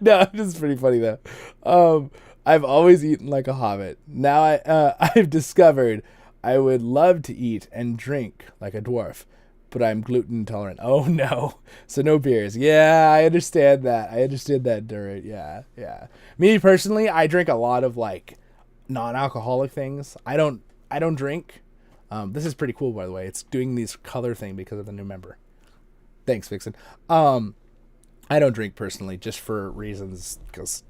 [SPEAKER 1] No, this is pretty funny though. I've always eaten like a hobbit. Now I've discovered I would love to eat and drink like a dwarf, but I'm gluten intolerant. Oh no. So no beers. Yeah, I understand that. During. Yeah. Me personally, I drink a lot of like non-alcoholic things. I don't drink. This is pretty cool, by the way. It's doing these color thing because of the new member. Thanks, Vixen. I don't drink personally, just for reasons, because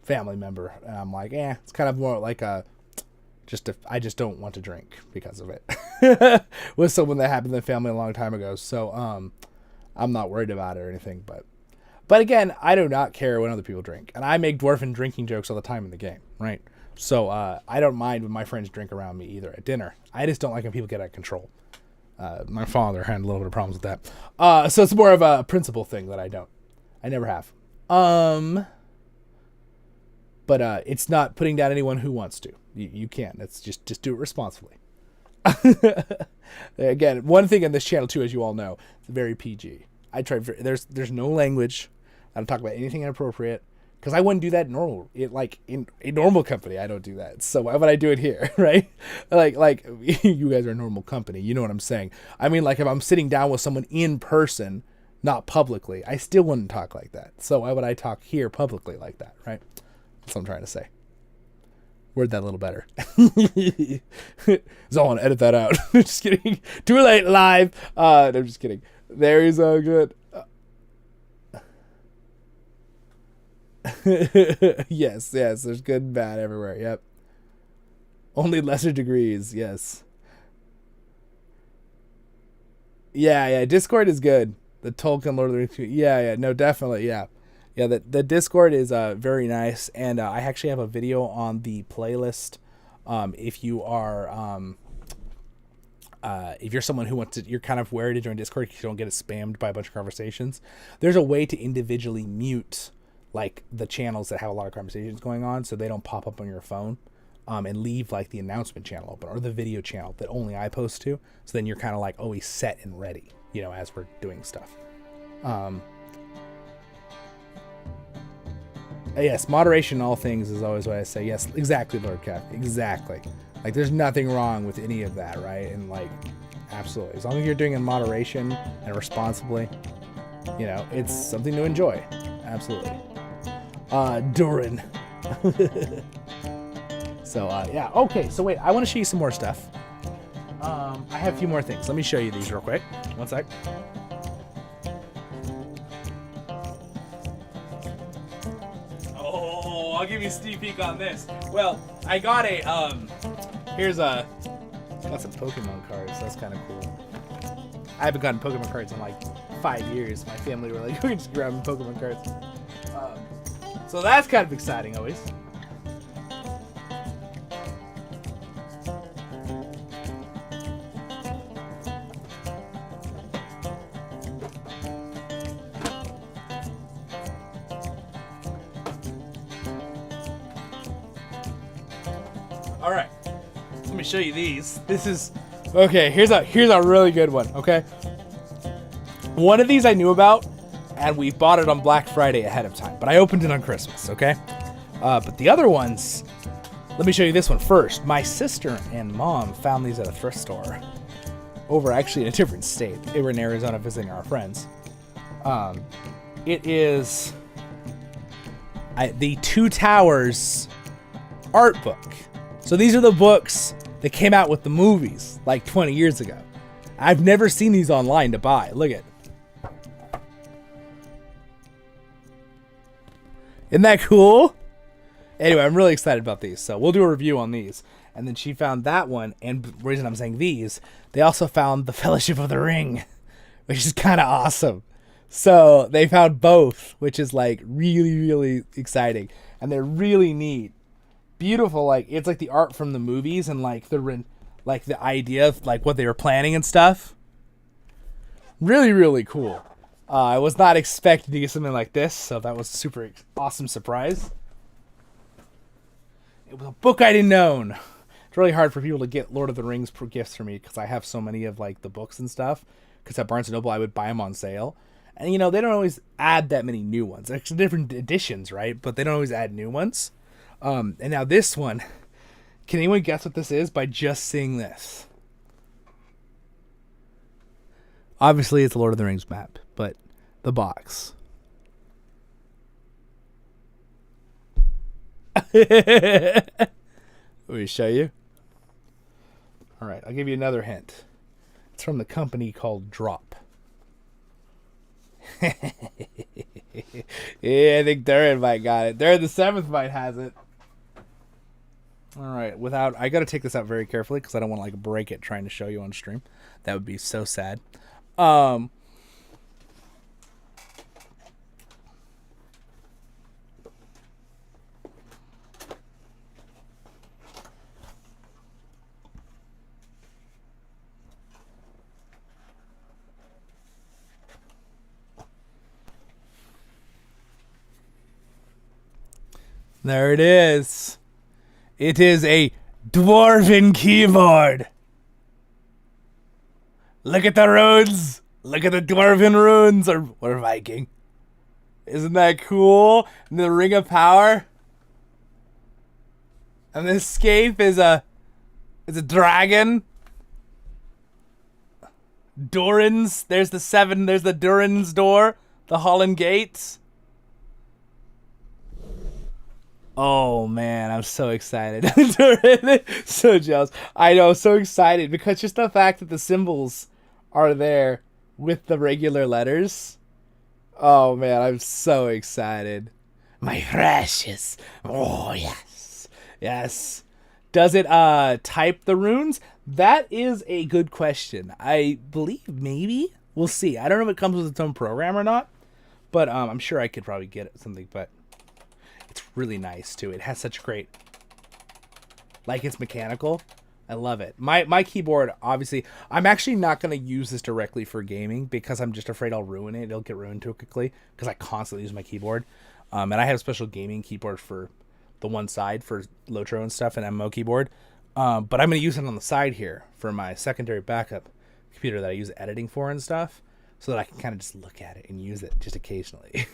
[SPEAKER 1] family member. And I'm like, it's kind of more like I just don't want to drink because of it. With someone that happened in the family a long time ago. So I'm not worried about it or anything. But again, I do not care when other people drink. And I make dwarven drinking jokes all the time in the game, right? So I don't mind when my friends drink around me either at dinner. I just don't like when people get out of control. My father had a little bit of problems with that. So it's more of a principle thing that I never have. But it's not putting down anyone who wants to. You can't. It's just do it responsibly. Again, one thing on this channel too, as you all know, it's very PG. I try. There's no language. I don't talk about anything inappropriate because I wouldn't do that in a normal company. I don't do that. So why would I do it here, right? Like you guys are a normal company. You know what I'm saying? I mean, like if I'm sitting down with someone in person, not publicly, I still wouldn't talk like that. So why would I talk here publicly like that, right? That's what I'm trying to say. Word that a little better. Zollin, edit that out. Just kidding. Too late, live. No, I'm just kidding. There is so good. Yes, there's good and bad everywhere. Yep. Only lesser degrees, yes. Yeah, Discord is good. The Tolkien Lord of the Rings. Yeah, no, definitely, yeah. Yeah, the Discord is very nice, and I actually have a video on the playlist. If you are, if you're someone who wants to, you're kind of wary to join Discord because you don't get it spammed by a bunch of conversations. There's a way to individually mute like the channels that have a lot of conversations going on, so they don't pop up on your phone, and leave like the announcement channel open or the video channel that only I post to. So then you're kind of like always set and ready, you know, as we're doing stuff. Yes, moderation in all things is always what I say. Yes, exactly, Lord Cap. Exactly. Like, there's nothing wrong with any of that, right? And, like, absolutely. As long as you're doing it in moderation and responsibly, you know, it's something to enjoy. Absolutely. Durin. So, yeah. Okay, so wait. I want to show you some more stuff. I have a few more things. Let me show you these real quick. One sec. I'll give you a sneak peek on this. Well, I got a, here's a, got some Pokemon cards. That's kind of cool. I haven't gotten Pokemon cards in like 5 years. My family were like, we're just grabbing Pokemon cards. So that's kind of exciting always. All right, let me show you these. This is, okay, here's a really good one, okay? One of these I knew about, and we bought it on Black Friday ahead of time, but I opened it on Christmas, okay? But the other ones, let me show you this one first. My sister and mom found these at a thrift store over actually in a different state. They were in Arizona visiting our friends. It is the Two Towers art book. So these are the books that came out with the movies like 20 years ago. I've never seen these online to buy. Look at. Isn't that cool? Anyway, I'm really excited about these. So we'll do a review on these. And then she found that one. And the reason I'm saying these, they also found the Fellowship of the Ring, which is kind of awesome. So they found both, which is like really, really exciting. And they're really neat. Beautiful, like it's like the art from the movies and like the idea of like what they were planning and stuff. Really, really cool. I was not expecting to get something like this, so that was a super awesome surprise. It was a book I didn't own. It's really hard for people to get Lord of the Rings gifts for me because I have so many of like the books and stuff. Because at Barnes & Noble I would buy them on sale. And you know, they don't always add that many new ones. There's different editions, right? But they don't always add new ones. And now this one, can anyone guess what this is by just seeing this? Obviously, it's a Lord of the Rings map, but the box. Let me show you. All right, I'll give you another hint. It's from the company called Drop. Yeah, I think Durin might got it. Durin the 7th might has it. All right, I got to take this out very carefully because I don't want to like break it trying to show you on stream. That would be so sad. There it is. It is a Dwarven Keyboard. Look at the runes. Look at the Dwarven runes or Viking. Isn't that cool? And the Ring of Power. And the scape is a dragon. Durin's. There's the 7. There's the Durin's door. The Holland Gates. Oh man, I'm so excited. So jealous. I know, so excited because just the fact that the symbols are there with the regular letters. Oh man, I'm so excited. My precious. Oh yes. Yes. Does it type the runes? That is a good question. I believe maybe. We'll see. I don't know if it comes with its own program or not, but I'm sure I could probably get it something, but it's really nice too. It has such great, like, it's mechanical. I love it. My keyboard, obviously, I'm actually not going to use this directly for gaming because I'm just afraid I'll ruin it. It'll get ruined too quickly because I constantly use my keyboard. And I have a special gaming keyboard for the one side for LOTR and stuff, and MMO keyboard. But I'm going to use it on the side here for my secondary backup computer that I use editing for and stuff, so that I can kind of just look at it and use it just occasionally.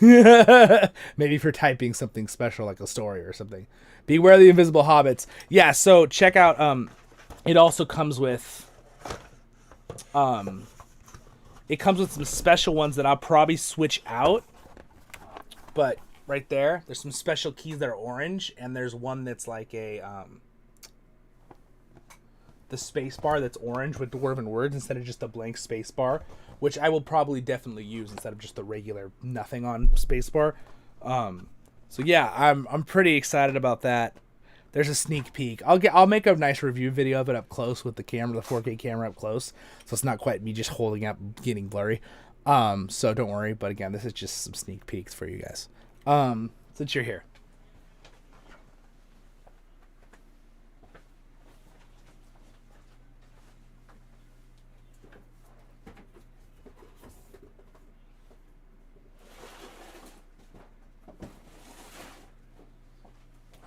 [SPEAKER 1] Maybe for typing something special like a story or something. Beware of the invisible hobbits. Yeah, so check out, it also comes with, it comes with some special ones that I'll probably switch out. But right there's some special keys that are orange, and there's one that's like a, the space bar that's orange with Dwarven words instead of just a blank space bar, which I will probably definitely use instead of just the regular nothing on space bar. So yeah, I'm pretty excited about that. There's a sneak peek. I'll make a nice review video of it up close with the camera, the 4K camera up close, so it's not quite me just holding up, getting blurry. So don't worry. But again, this is just some sneak peeks for you guys. Since you're here.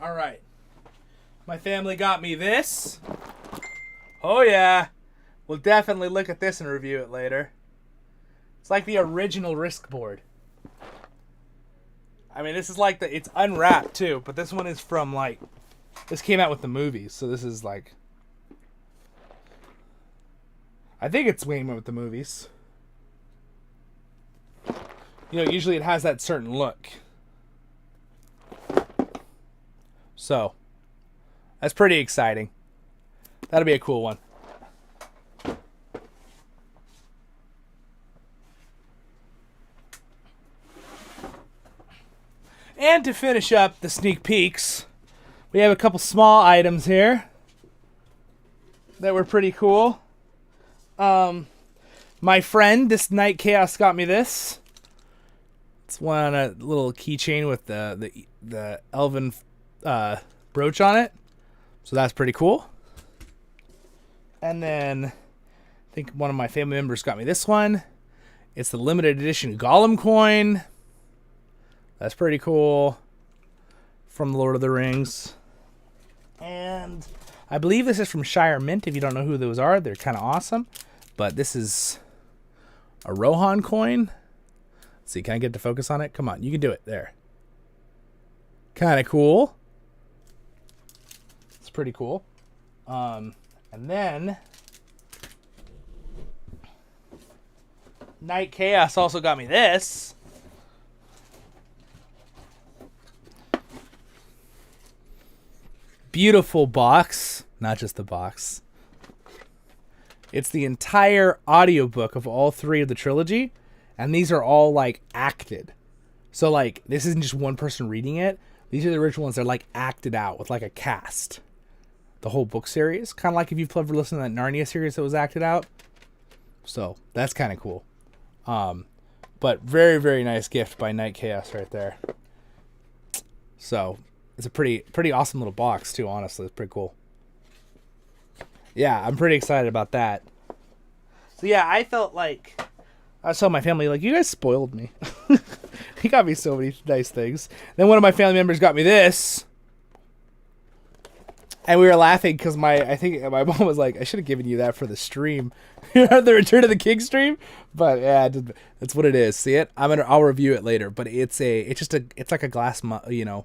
[SPEAKER 1] All right. My family got me this. Oh yeah. We'll definitely look at this and review it later. It's like the original Risk board. I mean, this is like it's unwrapped too, but this one is from like, this came out with the movies, so this is like, I think it's came out with the movies. You know, usually it has that certain look. So, that's pretty exciting. That'll be a cool one. And to finish up the sneak peeks, we have a couple small items here that were pretty cool. My friend, this Night Chaos, got me this. It's one a little keychain with the elven brooch on it, so that's pretty cool. And then I think one of my family members got me this one. It's the limited edition Gollum coin. That's pretty cool. From the Lord of the Rings. And I believe this is from Shire Mint. If you don't know who those are, they're kind of awesome. But this is a Rohan coin. Let's see, can I get to focus on it? Come on, you can do it. There. Kind of cool. It's pretty cool. And then Night Chaos also got me this. Beautiful box. Not just the box. It's the entire audiobook of all 3 of the trilogy. And these are all like acted. So like this isn't just one person reading it. These are the original ones that are like acted out with like a cast. The whole book series. Kind of like if you've ever listened to that Narnia series that was acted out. So that's kind of cool. But very, very nice gift by Night Chaos right there. So it's a pretty awesome little box too, honestly. It's pretty cool. Yeah, I'm pretty excited about that. So yeah, I felt like I was telling my family, like, you guys spoiled me. He got me so many nice things. Then one of my family members got me this. And we were laughing because I think my mom was like, I should have given you that for the stream. The Return of the King stream. But yeah, that's what it is. See it? I'll review it later. But it's like a glass, you know,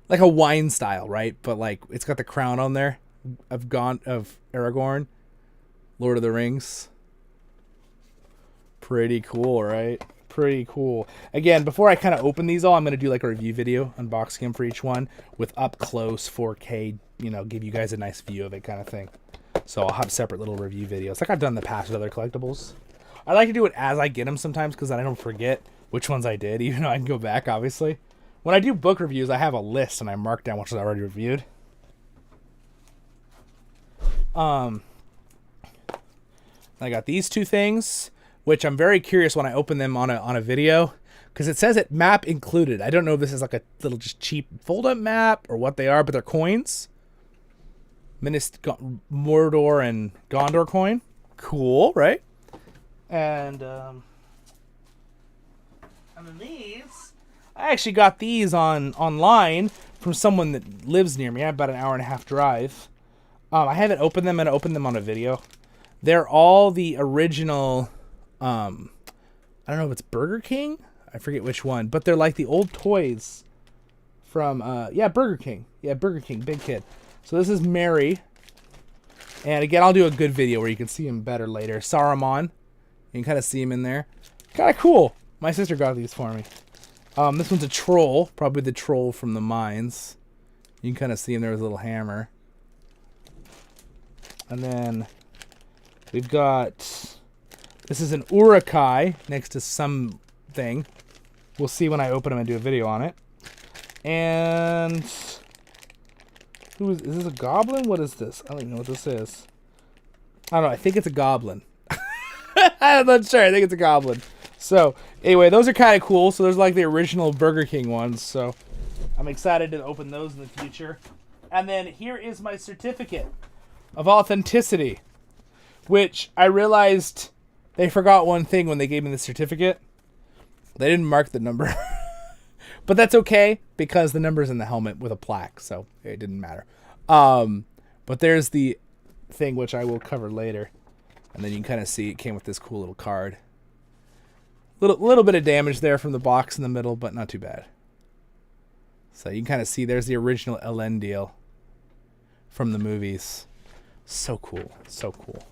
[SPEAKER 1] like a wine style, right? But like it's got the crown on there of Aragorn, Lord of the Rings. Pretty cool, right? Pretty cool. Again, before I kind of open these all, I'm going to do like a review video, unboxing them for each one with up close 4K, you know, give you guys a nice view of it kind of thing. So I'll have separate little review videos like I've done in the past with other collectibles. I like to do it as I get them sometimes because then I don't forget which ones I did, even though I can go back, obviously. When I do book reviews, I have a list and I mark down which I already reviewed. I got these two things, which I'm very curious when I open them on a video, because it says it map included. I don't know if this is like a little just cheap fold-up map or what they are, but they're coins. Mordor and Gondor coin. Cool, right? And then these, I actually got these online from someone that lives near me. I have about an hour and a half drive. I haven't opened them, and I opened them on a video. They're all the original, I don't know if it's Burger King. I forget which one, but they're like the old toys from, yeah, Burger King. Yeah, Burger King, big kid. So this is Mary. And again, I'll do a good video where you can see him better later. Saruman. You can kind of see him in there. Kind of cool. My sister got these for me. This one's a troll. Probably the troll from the mines. You can kind of see him there with a little hammer. And then we've got, this is an Urukai next to something. We'll see when I open them and do a video on it. And is this a goblin? What is this? I don't even know what this is. I don't know. I think it's a goblin. I'm not sure. I think it's a goblin. So anyway, those are kind of cool. So there's like the original Burger King ones. So I'm excited to open those in the future. And then here is my certificate of authenticity, which I realized they forgot one thing when they gave me the certificate. They didn't mark the number. But that's okay, because the number's in the helmet with a plaque, so it didn't matter. But there's the thing, which I will cover later. And then you can kind of see it came with this cool little card. Little bit of damage there from the box in the middle, but not too bad. So you can kind of see there's the original Elendil from the movies. So cool. So cool.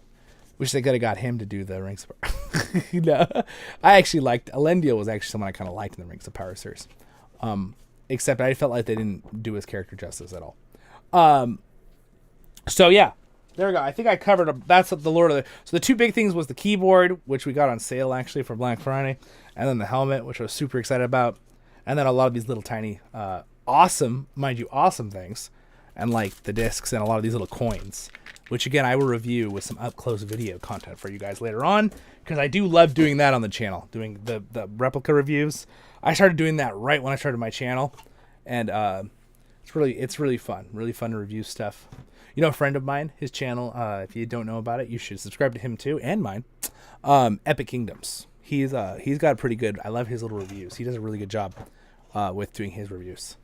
[SPEAKER 1] Wish they could have got him to do the Rings of Power. No, I actually liked, Elendil was actually someone I kind of liked in the Rings of Power series. Except I felt like they didn't do his character justice at all. So yeah, there we go. I think I covered, that's the Lord of the, so the two big things was the keyboard, which we got on sale actually for Black Friday, and then the helmet, which I was super excited about. And then a lot of these little tiny, awesome, mind you, awesome things. And like the discs and a lot of these little coins, which again, I will review with some up close video content for you guys later on, because I do love doing that on the channel, doing the replica reviews. I started doing that right when I started my channel, and it's really fun to review stuff. You know, a friend of mine, his channel, if you don't know about it, you should subscribe to him too, and mine. Epic Kingdoms. He's got a pretty good, I love his little reviews. He does a really good job with doing his reviews.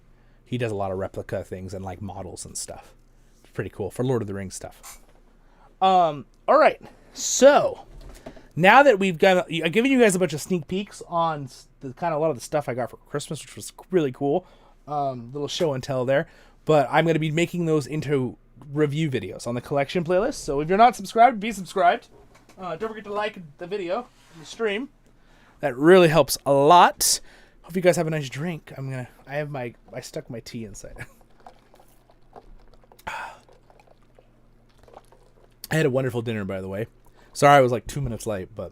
[SPEAKER 1] He does a lot of replica things and like models and stuff. It's pretty cool for Lord of the Rings stuff. All right, so now that I've given you guys a bunch of sneak peeks on the kind of a lot of the stuff I got for Christmas, which was really cool. Little show and tell there, but I'm going to be making those into review videos on the collection playlist. So if you're not subscribed, be subscribed. Don't forget to like the video and the stream. That really helps a lot. Hope you guys have a nice drink. I stuck my tea inside. I had a wonderful dinner, by the way. Sorry I was like 2 minutes late, but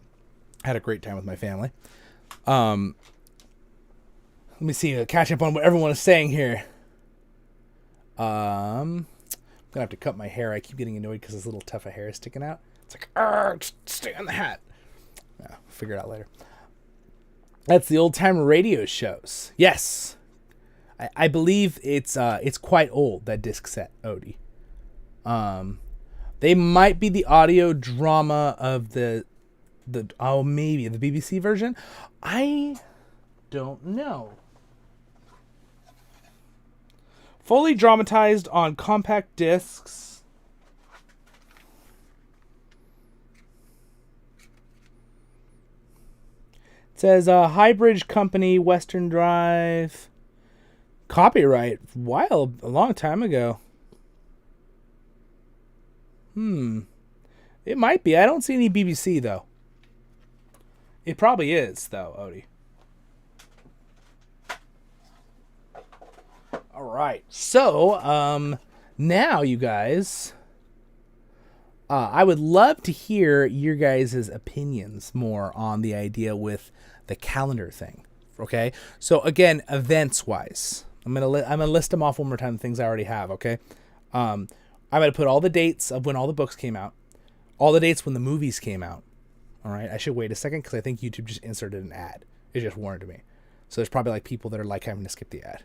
[SPEAKER 1] I had a great time with my family. Let me see, catch up on what everyone is saying here. I'm gonna have to cut my hair. I keep getting annoyed because this little tuft of hair is sticking out. It's like, just stay on the hat. Yeah, we'll figure it out later. That's the old time radio shows. Yes, I believe it's quite old, that disc set, Odie. They might be the audio drama of maybe the BBC version. I don't know. Fully dramatized on compact discs. It says Highbridge Company, Western Drive. Copyright. A long time ago. It might be. I don't see any BBC though. It probably is, though, Odie. All right. So, now, you guys, I would love to hear your guys' opinions more on the idea with the calendar thing. Okay? So, again, events-wise, I'm gonna list them off one more time, the things I already have, okay? I'm gonna put all the dates of when all the books came out, all the dates when the movies came out. All right, I should wait a second because I think YouTube just inserted an ad. It just warned me. So there's probably like people that are like having to skip the ad.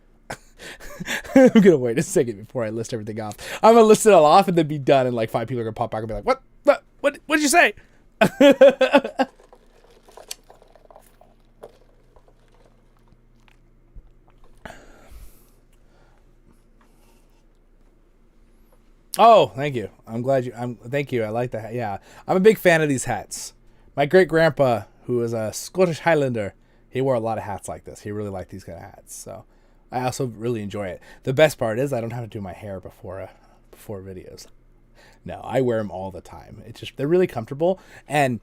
[SPEAKER 1] I'm going to wait a second before I list everything off. I'm going to list it all off and then be done. And like 5 people are going to pop back and be like, what did you say? Oh, thank you. I'm glad you, thank you. I like that. Yeah. I'm a big fan of these hats. My great-grandpa, who was a Scottish Highlander, he wore a lot of hats like this. He really liked these kind of hats. So I also really enjoy it. The best part is I don't have to do my hair before videos. No, I wear them all the time. It's just, they're really comfortable. And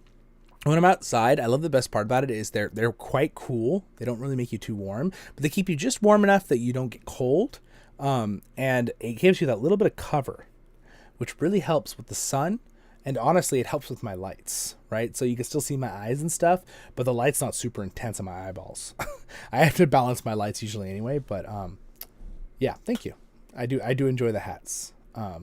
[SPEAKER 1] when I'm outside, I love the best part about it is they're quite cool. They don't really make you too warm, but they keep you just warm enough that you don't get cold. And it gives you that little bit of cover, which really helps with the sun. And honestly, it helps with my lights, right? So you can still see my eyes and stuff, but the light's not super intense on my eyeballs. I have to balance my lights usually anyway, but yeah, thank you. I do enjoy the hats. I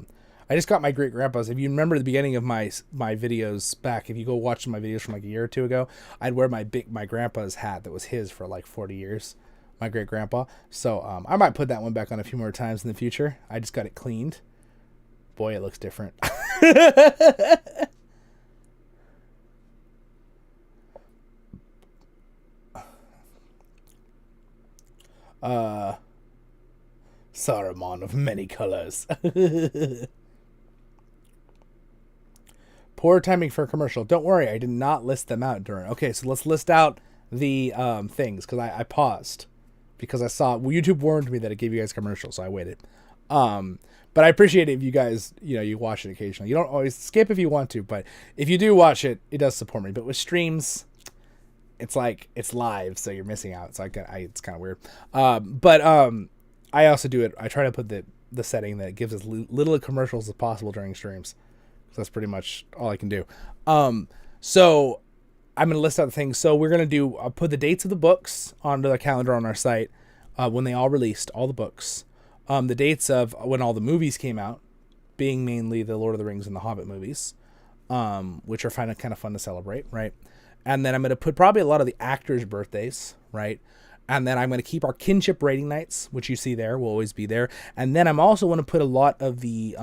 [SPEAKER 1] just got my great-grandpa's. If you remember the beginning of my videos back, if you go watch my videos from like a year or two ago, I'd wear my grandpa's hat that was his for like 40 years, my great-grandpa. So I might put that one back on a few more times in the future. I just got it cleaned. Boy, it looks different. Saruman of many colors. Poor timing for a commercial. Don't worry, I did not list them out during. Okay, so let's list out the things, because I paused because I saw YouTube warned me that it gave you guys commercials, so I waited. But I appreciate it if you guys, you watch it occasionally. You don't always skip if you want to, but if you do watch it, it does support me. But with streams, it's like it's live, so you're missing out. It's like it's kind of weird. But I also do it. I try to put the setting that gives as little commercials as possible during streams. So that's pretty much all I can do. So I'm gonna list out the things. So we're gonna I'll put the dates of the books onto the calendar on our site when they all released, all the books. The dates of when all the movies came out, being mainly the Lord of the Rings and the Hobbit movies, which are kind of fun to celebrate, right? And then I'm going to put probably a lot of the actors' birthdays, right? And then I'm going to keep our kinship rating nights, which you see there, will always be there. And then I'm also going to put a lot of the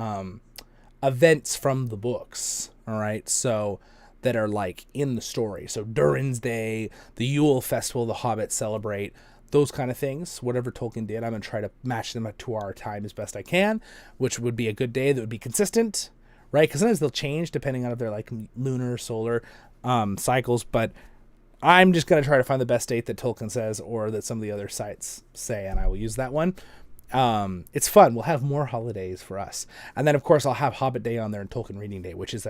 [SPEAKER 1] events from the books, all right? So that are like in the story. So Durin's Day, the Yule Festival, the Hobbits celebrate, those kind of things. Whatever Tolkien did, I'm going to try to match them up to our time as best I can, which would be a good day that would be consistent, right? Because sometimes they'll change depending on if they're like lunar, solar cycles, but I'm just going to try to find the best date that Tolkien says or that some of the other sites say, and I will use that one. It's fun. We'll have more holidays for us. And then, of course, I'll have Hobbit Day on there and Tolkien Reading Day, which is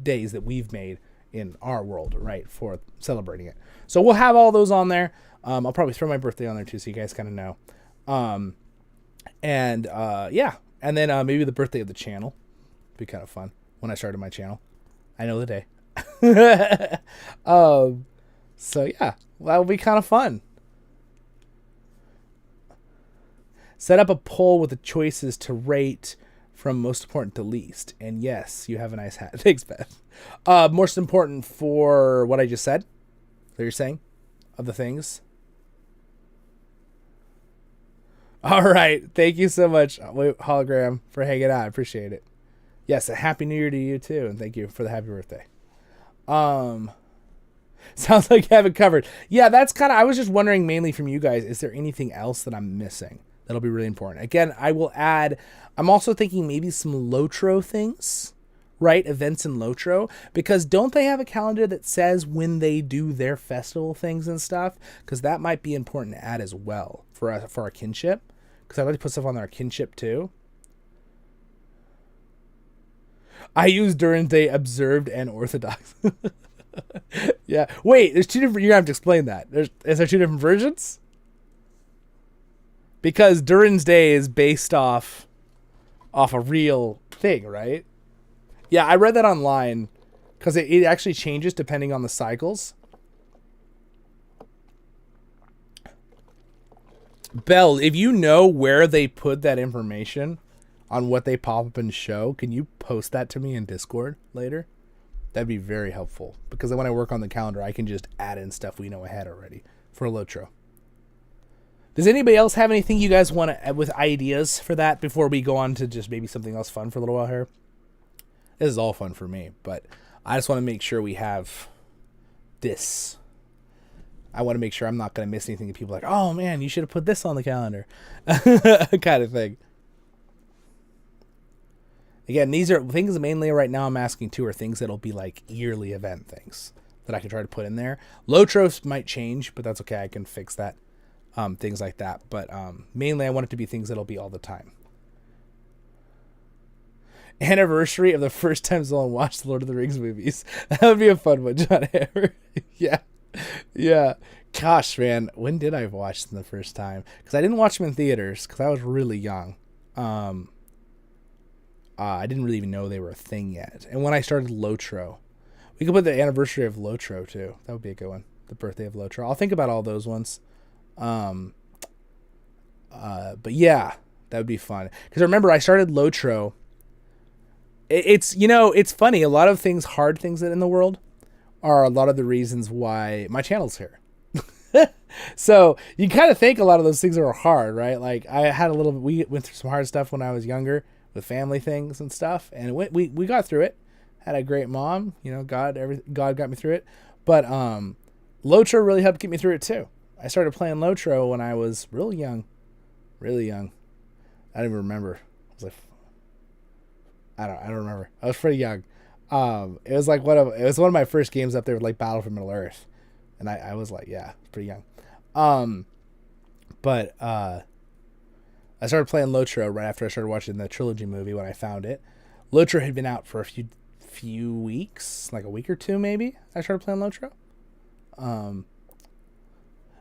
[SPEAKER 1] days that we've made in our world, right, for celebrating it. So we'll have all those on there. I'll probably throw my birthday on there too, so you guys kind of know. Yeah. And then maybe the birthday of the channel. Be kind of fun when I started my channel. I know the day. So yeah, that will be kind of fun. Set up a poll with the choices to rate from most important to least. And yes, you have a nice hat. Thanks, Beth. Most important for what I just said. That you're saying of the things. All right. Thank you so much, Hologram, for hanging out. I appreciate it. Yes, a happy new year to you too, and thank you for the happy birthday. Sounds like you have it covered. Yeah, that's kind of, I was just wondering mainly from you guys, is there anything else that I'm missing that'll be really important? Again, I will add, I'm also thinking maybe some LOTRO things, right? Events in LOTRO, because don't they have a calendar that says when they do their festival things and stuff? Because that might be important to add as well for our kinship, because I'd like to put stuff on our kinship too. I use Durin's Day observed and orthodox. Yeah. Wait, there's two different. You're gonna have to explain that. Is there two different versions? Because Durin's Day is based off a real thing, right? Yeah, I read that online because it actually changes depending on the cycles. Belle, if you know where they put that information on what they pop up and show, can you post that to me in Discord later? That'd be very helpful, because when I work on the calendar, I can just add in stuff we know ahead already for LOTR. Does anybody else have anything you guys want to, with ideas for that before we go on to just maybe something else fun for a little while here? This is all fun for me, but I just want to make sure we have this. I want to make sure I'm not going to miss anything that people are like, oh man, you should have put this on the calendar. Kind of thing. Again, these are things mainly right now I'm asking too are things that'll be like yearly event things that I can try to put in there. LOTR might change, but that's okay. I can fix that. Things like that. But mainly I want it to be things that'll be all the time. Anniversary of the first time Zollin watched the Lord of the Rings movies. That would be a fun one, John Hammer. Yeah. Yeah. Gosh, man. When did I watch them the first time? Because I didn't watch them in theaters because I was really young. I didn't really even know they were a thing yet. And when I started LOTR, we could put the anniversary of LOTR too. That would be a good one. The birthday of LOTR. I'll think about all those ones. But yeah, that would be fun. Because remember, I started LOTR. It's, you know, it's funny. A lot of things, hard things in the world, are a lot of the reasons why my channel's here. So you kind of think a lot of those things are hard, right? Like we went through some hard stuff when I was younger with family things and stuff, and we got through it. Had a great mom, you know, God got me through it. But LOTR really helped get me through it too. I started playing LOTR when I was really young. I don't even remember. I was like, I don't remember. I was pretty young. It was like one of my first games up there with like Battle for Middle Earth, and I was like, yeah, pretty young. But I started playing LOTR right after I started watching the trilogy movie when I found it. LOTR had been out for a few weeks, like a week or two maybe. I started playing LOTR.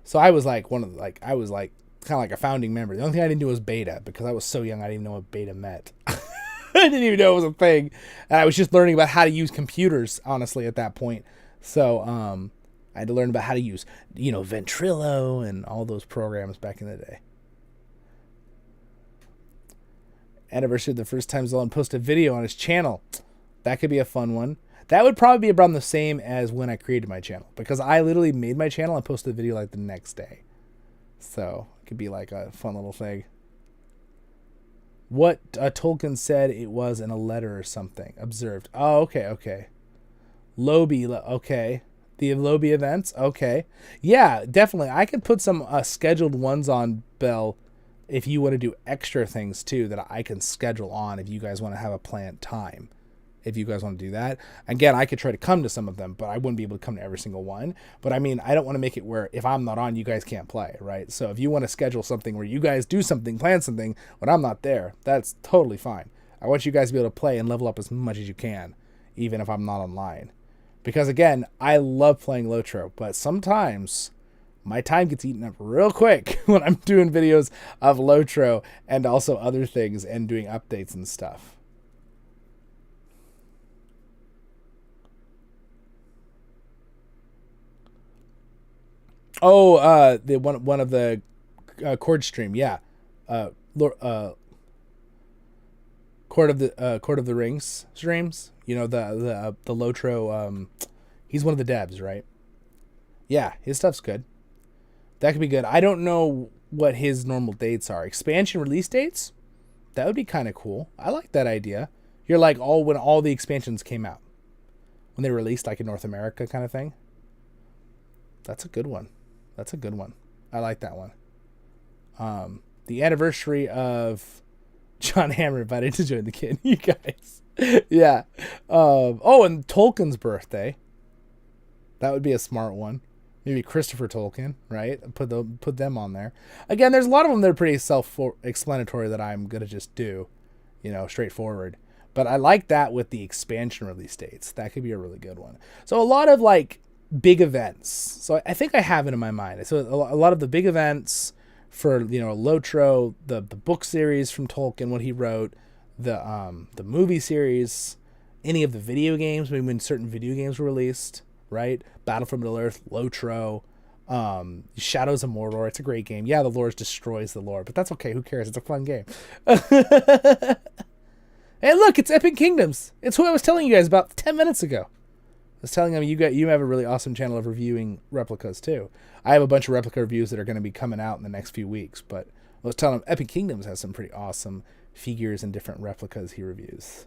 [SPEAKER 1] So I was like kind of like a founding member. The only thing I didn't do was beta because I was so young I didn't even know what beta meant. I didn't even know it was a thing. And I was just learning about how to use computers, honestly, at that point. So I had to learn about how to use, you know, Ventrilo and all those programs back in the day. Anniversary of the first time Zollin posted a video on his channel. That could be a fun one. That would probably be around the same as when I created my channel, because I literally made my channel and posted the video like the next day. So it could be like a fun little thing. What Tolkien said it was in a letter or something. Observed. Oh, okay. Lobby, okay. The Lobby events, okay. Yeah, definitely. I could put some scheduled ones on, Bell, if you want to do extra things too that I can schedule on if you guys want to have a planned time. If you guys want to do that. Again, I could try to come to some of them, but I wouldn't be able to come to every single one. But I mean, I don't want to make it where if I'm not on, you guys can't play, right? So if you want to schedule something where you guys do something, plan something, when I'm not there, that's totally fine. I want you guys to be able to play and level up as much as you can, even if I'm not online. Because again, I love playing LOTR, but sometimes my time gets eaten up real quick when I'm doing videos of LOTR and also other things and doing updates and stuff. Oh, the one of the chord stream, yeah. Court of the Rings streams. You know, the LOTR. He's one of the devs, right? Yeah, his stuff's good. That could be good. I don't know what his normal dates are. Expansion release dates? That would be kind of cool. I like that idea. You're like when all the expansions came out, when they released, like in North America, kind of thing. That's a good one. I like that one. The anniversary of John Hammer invited to join the kid. You guys. Yeah. Oh, and Tolkien's birthday. That would be a smart one. Maybe Christopher Tolkien, right? Put them on there. Again, there's a lot of them that are pretty self-explanatory that I'm going to just do, you know, straightforward. But I like that with the expansion release dates. That could be a really good one. So a lot of like big events. So I think I have it in my mind. So a lot of the big events for, you know, LOTR, the book series from Tolkien, what he wrote, the movie series, any of the video games, maybe when certain video games were released, right? Battle for Middle-earth, LOTR, Shadows of Mordor. It's a great game. Yeah, the lore destroys the lore, but that's okay. Who cares? It's a fun game. Hey, look, it's Epic Kingdoms. It's who I was telling you guys about 10 minutes ago. I was telling them you have a really awesome channel of reviewing replicas too. I have a bunch of replica reviews that are going to be coming out in the next few weeks, but I was telling them Epic Kingdoms has some pretty awesome figures and different replicas he reviews.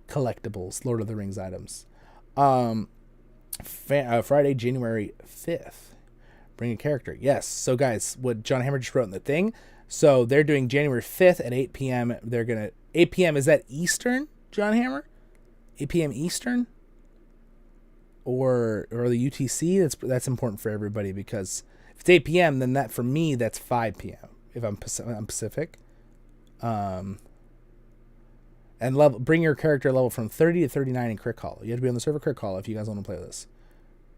[SPEAKER 1] Collectibles, Lord of the Rings items. Friday, January 5th. Bring a character. Yes. So guys, what John Hammer just wrote in the thing. So they're doing January 5th at 8 p.m. They're going to 8 p.m. Is that Eastern, John Hammer? 8 p.m. Eastern? Or the UTC? That's important for everybody, because if it's 8 p.m., then that, for me, that's 5 p.m. if I'm Pacific. And bring your character level from 30 to 39 in CrickHollow. You have to be on the server CrickHollow if you guys want to play this.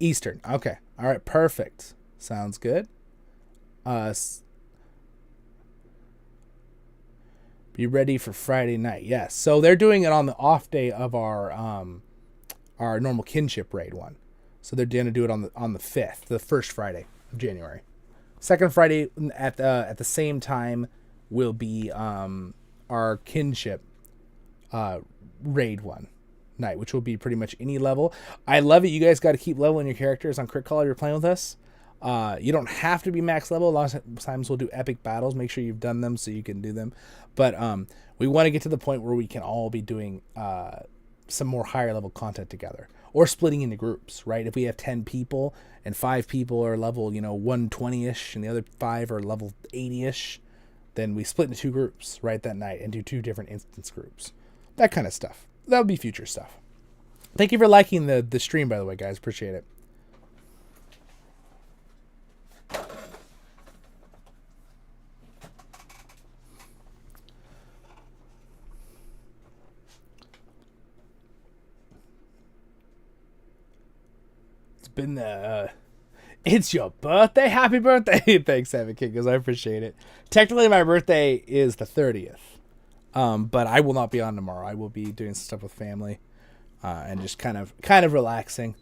[SPEAKER 1] Eastern. Okay. All right. Perfect. Sounds good. Be ready for Friday night. Yes. So they're doing it on the off day of our normal kinship raid one. So they're going to do it on the 5th, the first Friday of January. Second Friday at the same time will be our kinship raid one night, which will be pretty much any level. I love it. You guys got to keep leveling your characters on CrickHollow if you're playing with us. You don't have to be max level. A lot of times we'll do epic battles. Make sure you've done them so you can do them. But we want to get to the point where we can all be doing some more higher level content together, or splitting into groups, right? If we have 10 people and 5 people are level, 120-ish and the other 5 are level 80-ish, then we split into 2 groups, right, that night, and do 2 different instance groups. That kind of stuff. That would be future stuff. Thank you for liking the stream, by the way, guys. Appreciate it. Been it's your birthday. Happy birthday. Thanks, Evan King, because I appreciate it. Technically my birthday is the 30th, but I will not be on tomorrow. I will be doing some stuff with family, and just kind of relaxing.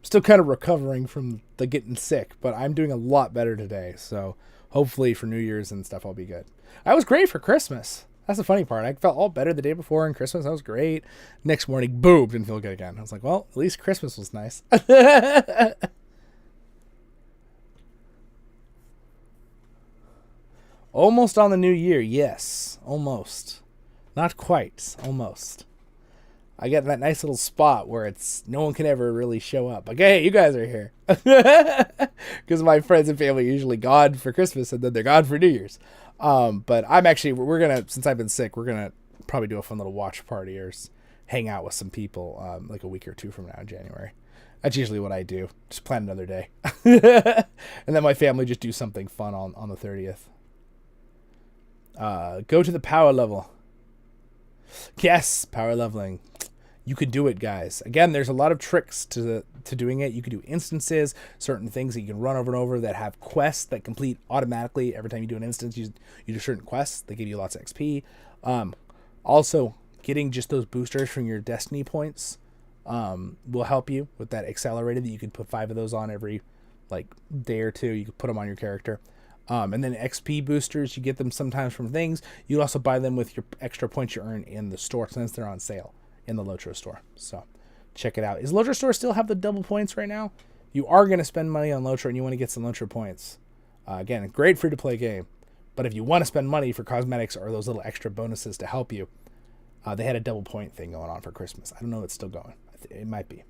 [SPEAKER 1] Still kind of recovering from the getting sick, but I'm doing a lot better today, so hopefully for New Year's and stuff I'll be good. I was great for Christmas. That's the funny part. I felt all better the day before on Christmas. That was great. Next morning, boom, didn't feel good again. I was like, well, at least Christmas was nice. Almost on the new year. Yes, almost. Not quite. Almost. I get that nice little spot where no one can ever really show up. Like, hey, you guys are here. Because my friends and family are usually gone for Christmas and then they're gone for New Year's. But we're going to, since I've been sick, we're going to probably do a fun little watch party or hang out with some people like a week or 2 from now in January. That's usually what I do. Just plan another day. And then my family just do something fun on the 30th. Go to the power level. Yes, power leveling. You could do it, guys. Again, there's a lot of tricks to doing it. You could do instances, certain things that you can run over and over that have quests that complete automatically every time you do an instance. You do certain quests. They give you lots of XP. Also, getting just those boosters from your destiny points will help you with that accelerated that you can put 5 of those on every day or 2. You could put them on your character. And then XP boosters, you get them sometimes from things. You also buy them with your extra points you earn in the store since they're on sale in the LOTR store. So check it out. Is LOTR store still have the double points right now? You are going to spend money on LOTR and you want to get some LOTR points. Again, a great free-to-play game. But if you want to spend money for cosmetics or those little extra bonuses to help you, they had a double point thing going on for Christmas. I don't know if it's still going. It might be.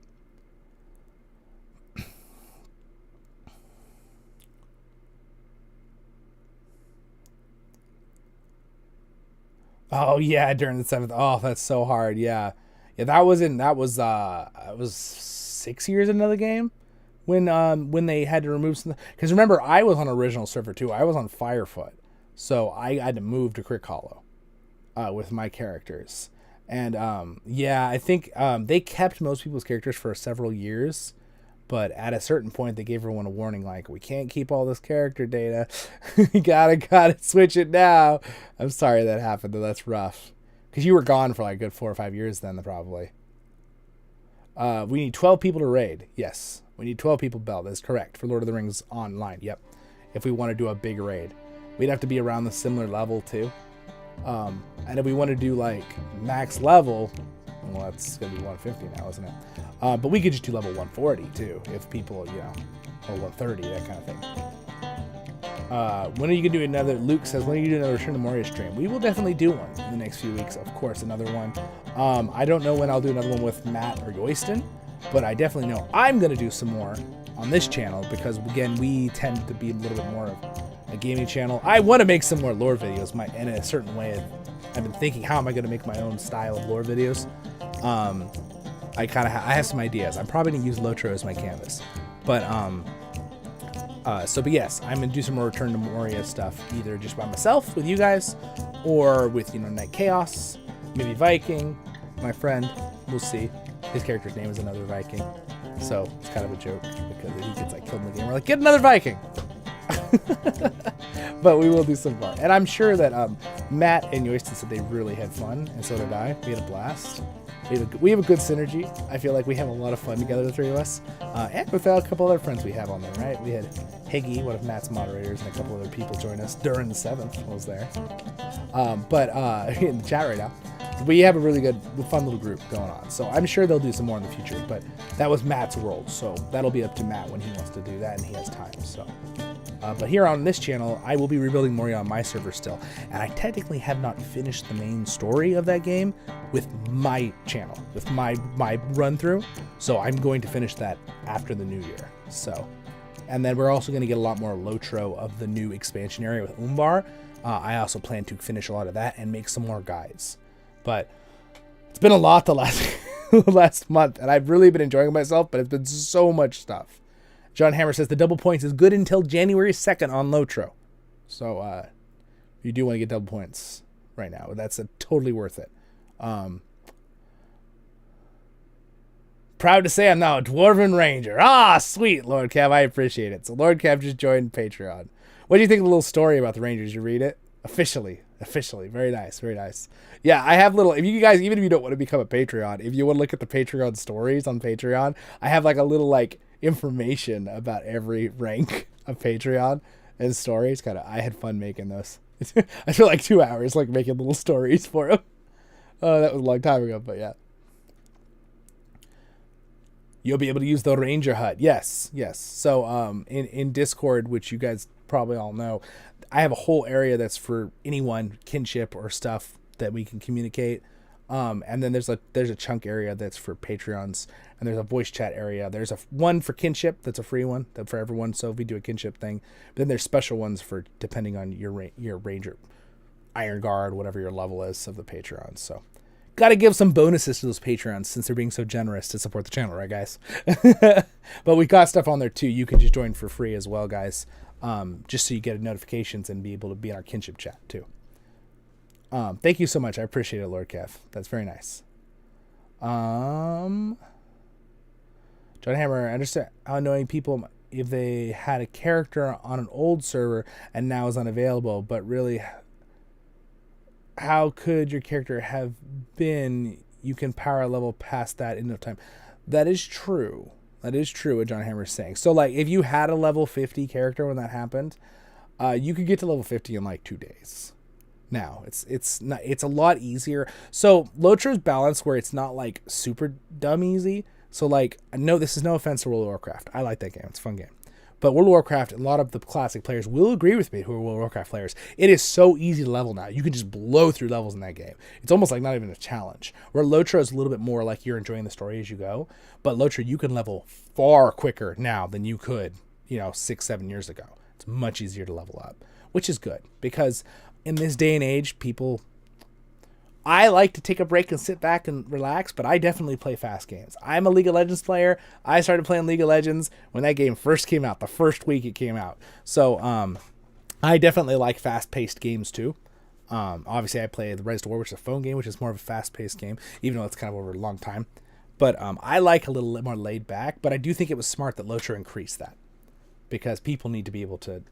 [SPEAKER 1] Oh yeah, during the 7th. Oh, that's so hard. Yeah, that was 6 years into the game when they had to remove some. Because remember, I was on original server too. I was on Firefoot, so I had to move to CrickHollow with my characters. And yeah, I think they kept most people's characters for several years, But at a certain point, they gave everyone a warning, like, we can't keep all this character data. You gotta switch it now. I'm sorry that happened, though. That's rough. Because you were gone for like a good 4 or 5 years then, probably. We need 12 people to raid. Yes. We need 12 people belt. That's correct. For Lord of the Rings Online. Yep. If we want to do a big raid. We'd have to be around the similar level, too. And if we want to do, like, max level... Well, that's going to be 150 now, isn't it? But we could just do level 140, too, if people, you know, or 130, that kind of thing. When are you going to do another... Luke says, when are you going to do another Return to Moria stream? We will definitely do one in the next few weeks, of course, another one. I don't know when I'll do another one with Matt or Yoyston, but I definitely know I'm going to do some more on this channel because, again, we tend to be a little bit more of a gaming channel. I want to make some more lore videos in a certain way. I've been thinking, how am I going to make my own style of lore videos? I have some ideas. I'm probably going to use LOTR as my canvas. But yes, I'm going to do some more Return to Moria stuff, either just by myself with you guys, or with, you know, Night Chaos, maybe Viking, my friend. We'll see. His character's name is another Viking, so it's kind of a joke because he gets like killed in the game. We're like, get another Viking. But we will do some fun, and I'm sure that Matt and Yoyston said they really had fun, and so did I. We had a blast. We have a good synergy. I feel like we have a lot of fun together, the three of us, and with a couple other friends we have on there, right? We had Higgy, one of Matt's moderators, and a couple other people join us during the 7th. Was there, but in the chat right now, we have a really good, fun little group going on. So I'm sure they'll do some more in the future. But that was Matt's world, so that'll be up to Matt when he wants to do that and he has time. So. But here on this channel, I will be rebuilding Moria on my server still. And I technically have not finished the main story of that game with my channel, with my run-through. So I'm going to finish that after the new year. So, and then we're also going to get a lot more LOTRO of the new expansion area with Umbar. I also plan to finish a lot of that and make some more guides. But it's been a lot the last month, and I've really been enjoying myself, but it's been so much stuff. John Hammer says the double points is good until January 2nd on LOTRO. So you do want to get double points right now. That's totally worth it. Proud to say I'm now a Dwarven Ranger. Ah, sweet, Lord Kev. I appreciate it. So Lord Kev just joined Patreon. What do you think of the little story about the Rangers? You read it? Officially. Very nice. Very nice. Yeah, I have little... If you guys, even if you don't want to become a Patreon, if you want to look at the Patreon stories on Patreon, I have like a little like... information about every rank of Patreon and stories. I had fun making those. I feel like 2 hours like making little stories for them. That was a long time ago, but yeah. You'll be able to use the Ranger Hut. Yes. So in Discord, which you guys probably all know, I have a whole area that's for anyone, kinship or stuff that we can communicate. And then there's a chunk area that's for Patreons, and there's a voice chat area. There's one for kinship that's a free one for everyone. So if we do a kinship thing, but then there's special ones for depending on your Ranger, Iron Guard, whatever your level is of the Patreons. So got to give some bonuses to those Patreons since they're being so generous to support the channel, right, guys? But we got stuff on there too. You can just join for free as well, guys. Just so you get notifications and be able to be in our kinship chat too. Thank you so much. I appreciate it, Lord Kev. That's very nice. John Hammer, I understand how annoying people if they had a character on an old server and now is unavailable, but really, how could your character have been? You can power level past that in no time. That is true. That is true what John Hammer is saying. So, like, if you had a level 50 character when that happened, you could get to level 50 in like 2 days. Now it's a lot easier. So LOTR's balanced where it's not like super dumb easy. So like, no, this is no offense to World of Warcraft. I like that game. It's a fun game. But World of Warcraft, a lot of the classic players will agree with me who are World of Warcraft players. It is so easy to level now. You can just blow through levels in that game. It's almost like not even a challenge. Where LOTR is a little bit more like you're enjoying the story as you go. But LOTR, you can level far quicker now than you could, 6-7 years ago. It's much easier to level up, which is good because in this day and age, I like to take a break and sit back and relax, but I definitely play fast games. I'm a League of Legends player. I started playing League of Legends when that game first came out, the first week it came out. So I definitely like fast-paced games too. Obviously, I play the Res to War, which is a phone game, which is more of a fast-paced game, even though it's kind of over a long time. But I like a little more laid back, but I do think it was smart that LOTR increased that, because people need to be able to,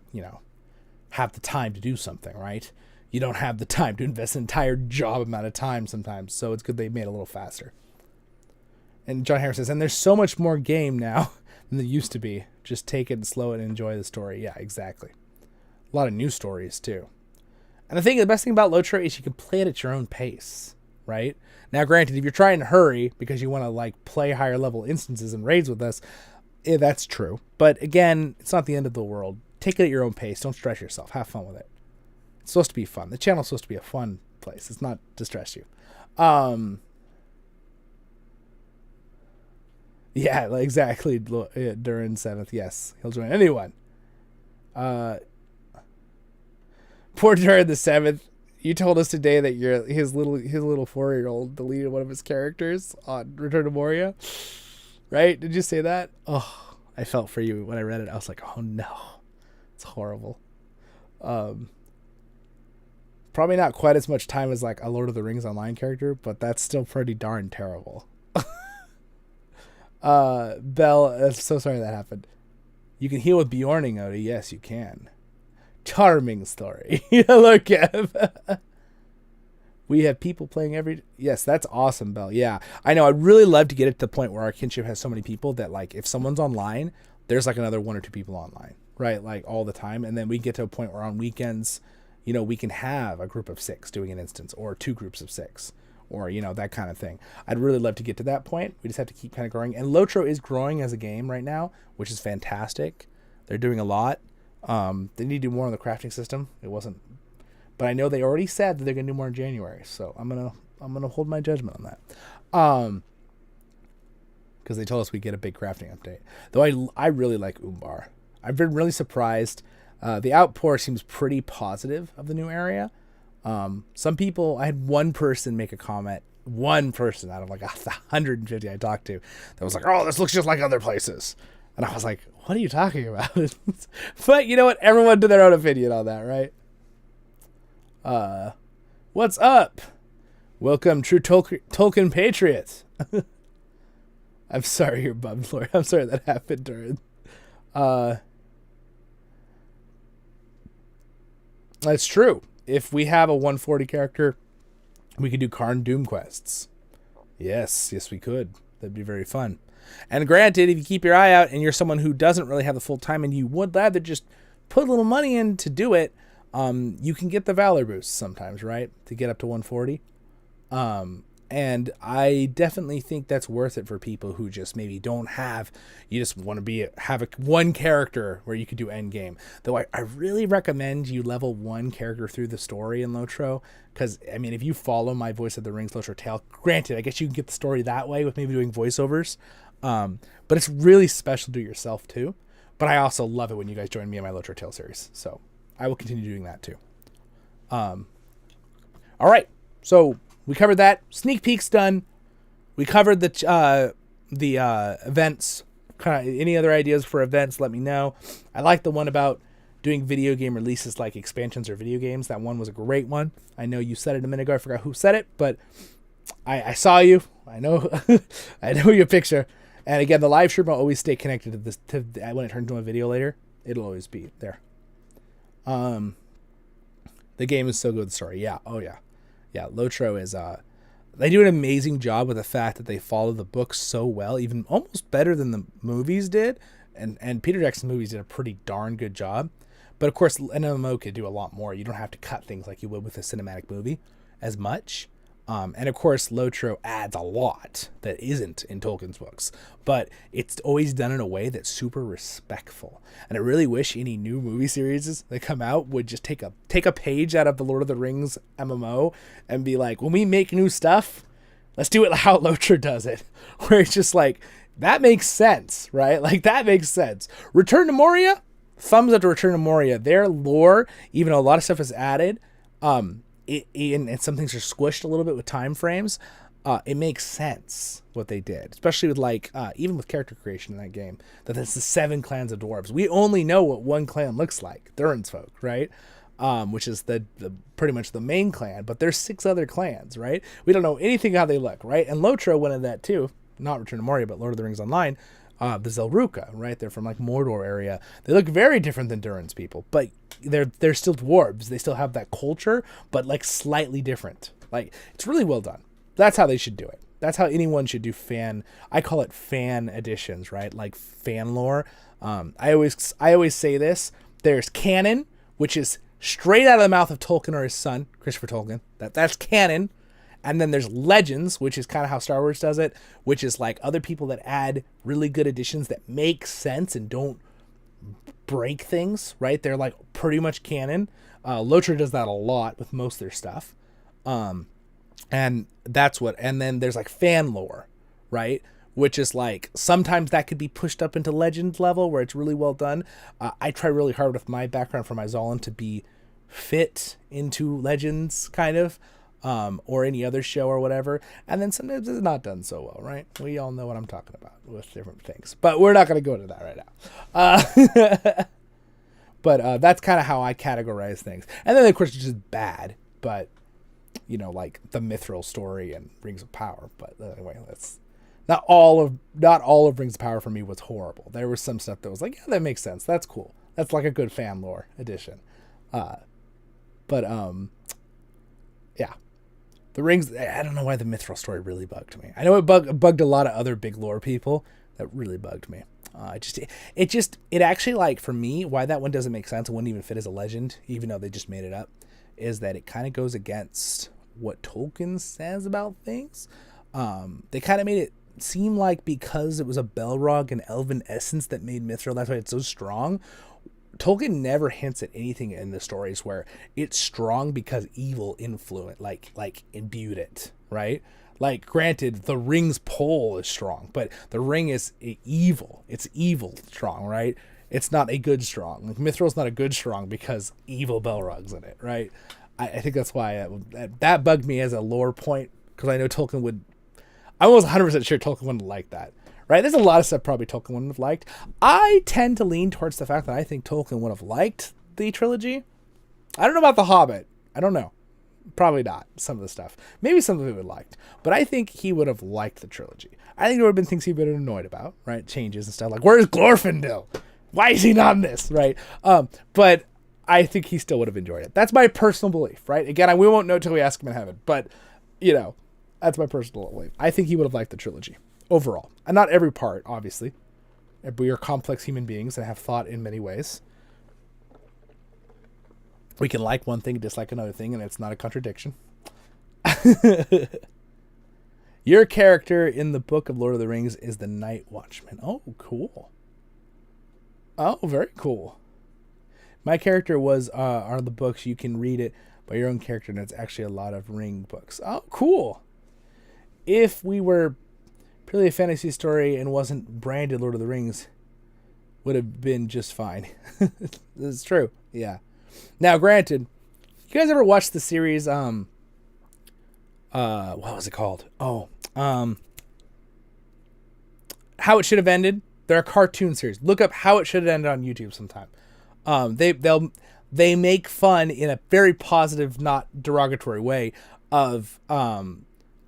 [SPEAKER 1] have the time to do something, right? You don't have the time to invest an entire job amount of time sometimes, so it's good they made it a little faster. And John Harris says, and there's so much more game now than there used to be. Just take it and slow it and enjoy the story. Yeah, exactly. A lot of new stories, too. And I think the best thing about LOTR is you can play it at your own pace, right? Now, granted, if you're trying to hurry because you want to, play higher level instances and raids with us, that's true. But, again, it's not the end of the world. Take it at your own pace. Don't stress yourself. Have fun with it. It's supposed to be fun. The channel's supposed to be a fun place. It's not to stress you. Yeah, exactly. Durin 7th. Yes, he'll join anyone. Poor Durin the 7th. You told us today that his little 4-year-old deleted one of his characters on Return to Moria. Right? Did you say that? Oh, I felt for you when I read it. I was like, oh no. It's horrible. Probably not quite as much time as a Lord of the Rings online character, but that's still pretty darn terrible. Belle, I'm so sorry that happened. You can heal with Bjorning, Odie. Yes, you can. Charming story. Hello, Kev. We have people playing every... Yes, that's awesome, Belle. Yeah, I know. I'd really love to get it to the point where our kinship has so many people that, if someone's online, there's, another 1 or 2 people online, right? All the time. And then we get to a point where on weekends, we can have a group of 6 doing an instance, or 2 groups of 6. Or, that kind of thing. I'd really love to get to that point. We just have to keep kind of growing. And LOTR is growing as a game right now, which is fantastic. They're doing a lot. They need to do more on the crafting system. It wasn't... But I know they already said that they're going to do more in January. So I'm gonna hold my judgment on that. Because they told us we'd get a big crafting update. Though I really like Umbar. I've been really surprised. The outpour seems pretty positive of the new area. Some people, I had one person make a comment, one person out of 150 I talked to, that was like, oh, this looks just like other places. And I was like, what are you talking about? But you know what? Everyone did their own opinion on that, right? What's up? Welcome, true Tolkien patriots. I'm sorry you're bummed, Lord. I'm sorry that happened during. That's true. If we have a 140 character, we could do Karn Doom quests. Yes, we could. That'd be very fun. And granted, if you keep your eye out and you're someone who doesn't really have the full time and you would rather just put a little money in to do it, you can get the Valor boost sometimes, right? To get up to 140. And I definitely think that's worth it for people who just maybe don't have, you just want to have one character where you could do end game. Though I really recommend you level 1 character through the story in LOTR, because I mean, if you follow my Voice of the Rings LOTR tale, granted, I guess you can get the story that way with maybe doing voiceovers, but it's really special to do yourself too. But I also love it when you guys join me in my LOTR tale series, so I will continue doing that too. All right, so we covered that. Sneak peek's done. We covered the events. Any other ideas for events, let me know. I like the one about doing video game releases like expansions or video games. That one was a great one. I know you said it a minute ago. I forgot who said it, but I saw you. I know I know your picture. And again, the live stream will always stay connected to this. When it turns into a video later, it'll always be there. The game is so good. Sorry. Yeah. Oh yeah. Yeah, LOTR is, they do an amazing job with the fact that they follow the books so well, even almost better than the movies did. And Peter Jackson's movies did a pretty darn good job. But of course, an MMO could do a lot more. You don't have to cut things like you would with a cinematic movie as much. And of course, LOTR adds a lot that isn't in Tolkien's books, but it's always done in a way that's super respectful. And I really wish any new movie series that come out would just take a page out of the Lord of the Rings MMO and be like, when we make new stuff, let's do it how LOTR does it, where it's just like, that makes sense, right? Like, that makes sense. Return to Moria, thumbs up to Return to Moria. Their lore, even though a lot of stuff is added, and some things are squished a little bit with time frames, it makes sense what they did, especially with even with character creation in that game, that it's the 7 clans of dwarves. We only know what one clan looks like, Durin's folk, right? Which is the pretty much the main clan, but there's 6 other clans, right? We don't know anything how they look, right? And LOTR went in that too, not Return to Moria, but Lord of the Rings Online, the Zelruka, right? They're from like Mordor area. They look very different than Durin's people, but they're still dwarves. They still have that culture, but like slightly different. Like, it's really well done. That's how they should do it. That's how anyone should do I call it fan editions, right? Like fan lore. I always say this. There's canon, which is straight out of the mouth of Tolkien or his son, Christopher Tolkien. That's canon. And then there's legends, which is kind of how Star Wars does it, which is like other people that add really good additions that make sense and don't break things, right? They're like pretty much canon. LOTR does that a lot with most of their stuff. And then there's like fan lore, right? Which is like, sometimes that could be pushed up into legend level where it's really well done. I try really hard with my background for my Zollin to be fit into legends kind of, or any other show or whatever. And then sometimes it's not done so well, right? We all know what I'm talking about with different things, but we're not going to go into that right now. But that's kind of how I categorize things. And then of course it's just bad, but you know, like the Mithril story and Rings of Power. But anyway, that's not all of Rings of Power for me was horrible. There was some stuff that was like, yeah, that makes sense. That's cool. That's like a good fan lore edition. Yeah. The Rings, I don't know why the Mithril story really bugged me. I know it bugged a lot of other big lore people. That really bugged me. It actually, like, for me, why that one doesn't make sense and wouldn't even fit as a legend, even though they just made it up, is that it kind of goes against what Tolkien says about things. They kind of made it seem like because it was a Balrog and Elven essence that made Mithril, that's why it's so strong. Tolkien never hints at anything in the stories where it's strong because evil influence, like imbued it, right? Like, granted, the ring's pull is strong, but the ring is evil. It's evil strong, right? It's not a good strong. Like, Mithril's not a good strong because evil Balrog's in it, right? I think that's why that bugged me as a lore point, because I know Tolkien would... I'm almost 100% sure Tolkien wouldn't like that, right? There's a lot of stuff probably Tolkien wouldn't have liked. I tend to lean towards the fact that I think Tolkien would have liked the trilogy. I don't know about The Hobbit. I don't know. Probably not, some of the stuff. Maybe some of it would have liked. But I think he would have liked the trilogy. I think there would have been things he would have been annoyed about, right? Changes and stuff. Like, where's Glorfindel? Why is he not in this, right? But I think he still would have enjoyed it. That's my personal belief, right? Again, we won't know till we ask him in heaven. But, you know, that's my personal belief. I think he would have liked the trilogy overall. And not every part, obviously. We are complex human beings that have thought in many ways. We can like one thing, dislike another thing, and it's not a contradiction. Your character in the book of Lord of the Rings is the Night Watchman. Oh, cool. Oh, very cool. My character was on the books. You can read it by your own character, and it's actually a lot of ring books. Oh, cool. If we were purely a fantasy story and wasn't branded Lord of the Rings, would have been just fine. This is true. Yeah. Now, granted, you guys ever watched the series, what was it called? How It Should Have Ended? They're a cartoon series. Look up How It Should Have Ended on YouTube sometime. They make fun in a very positive, not derogatory way of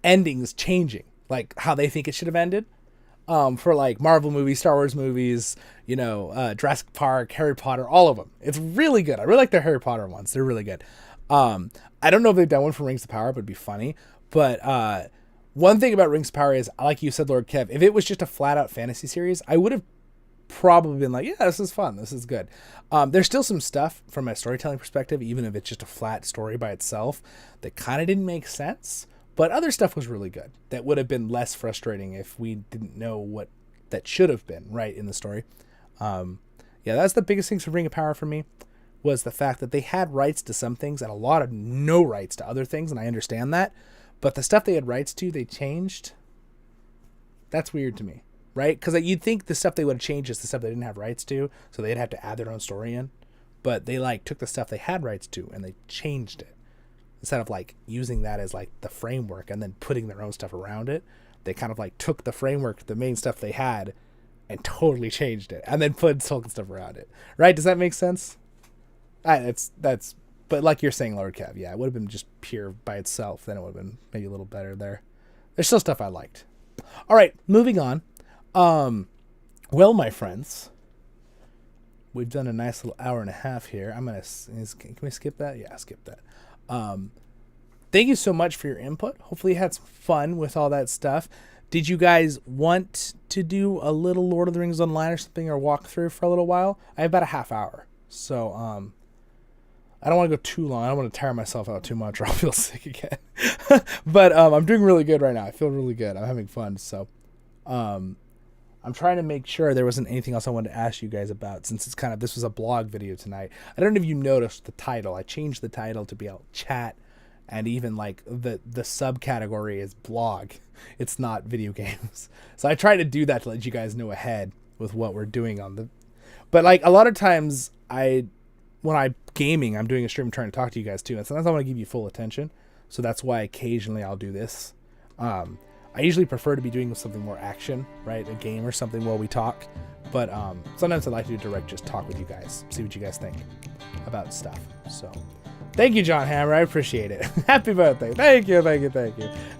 [SPEAKER 1] endings changing, like how they think it should have ended. For like Marvel movies, Star Wars movies, you know, Jurassic Park, Harry Potter, all of them. It's really good. I really like the Harry Potter ones. They're really good. I don't know if they've done one for Rings of Power, but it'd be funny. But one thing about Rings of Power is, like you said, Lord Kev, if it was just a flat out fantasy series, I would have probably been like, yeah, this is fun. This is good. There's still some stuff from a storytelling perspective, even if it's just a flat story by itself, that kind of didn't make sense. But other stuff was really good. That would have been less frustrating if we didn't know what that should have been, right, in the story. Yeah, that's the biggest things for Ring of Power for me, was the fact that they had rights to some things and a lot of no rights to other things, and I understand that. But the stuff they had rights to, they changed. That's weird to me, right? Because you'd think the stuff they would have changed is the stuff they didn't have rights to, so they'd have to add their own story in. But they, like, took the stuff they had rights to and they changed it. Instead of like using that as like the framework and then putting their own stuff around it, they kind of like took the framework, the main stuff they had, and totally changed it, and then put Tolkien stuff around it. Right? Does that make sense? But like you're saying, Lord Kev, yeah, it would have been just pure by itself. Then it would have been maybe a little better there. There's still stuff I liked. All right, moving on. Well, my friends, we've done a nice little hour and a half here. Can we skip that? Yeah, skip that. Thank you so much for your input. Hopefully you had some fun with all that stuff. Did you guys want to do a little Lord of the Rings Online or something, or walk through for a little while? I have about a half hour. So, I don't want to go too long. I don't want to tire myself out too much or I'll feel sick again. But I'm doing really good right now. I feel really good. I'm having fun. So I'm trying to make sure there wasn't anything else I wanted to ask you guys about, since this was a blog video tonight. I don't know if you noticed the title. I changed the title to be able to chat, and even like the subcategory is blog. It's not video games. So I try to do that to let you guys know ahead with what we're doing on the... But like a lot of times when I'm gaming, I'm doing a stream trying to talk to you guys too, and sometimes I want to give you full attention. So that's why occasionally I'll do this. I usually prefer to be doing something more action, right? A game or something while we talk. But sometimes I like to do direct, just talk with you guys, see what you guys think about stuff. So thank you, John Hammer. I appreciate it. Happy birthday. Thank you.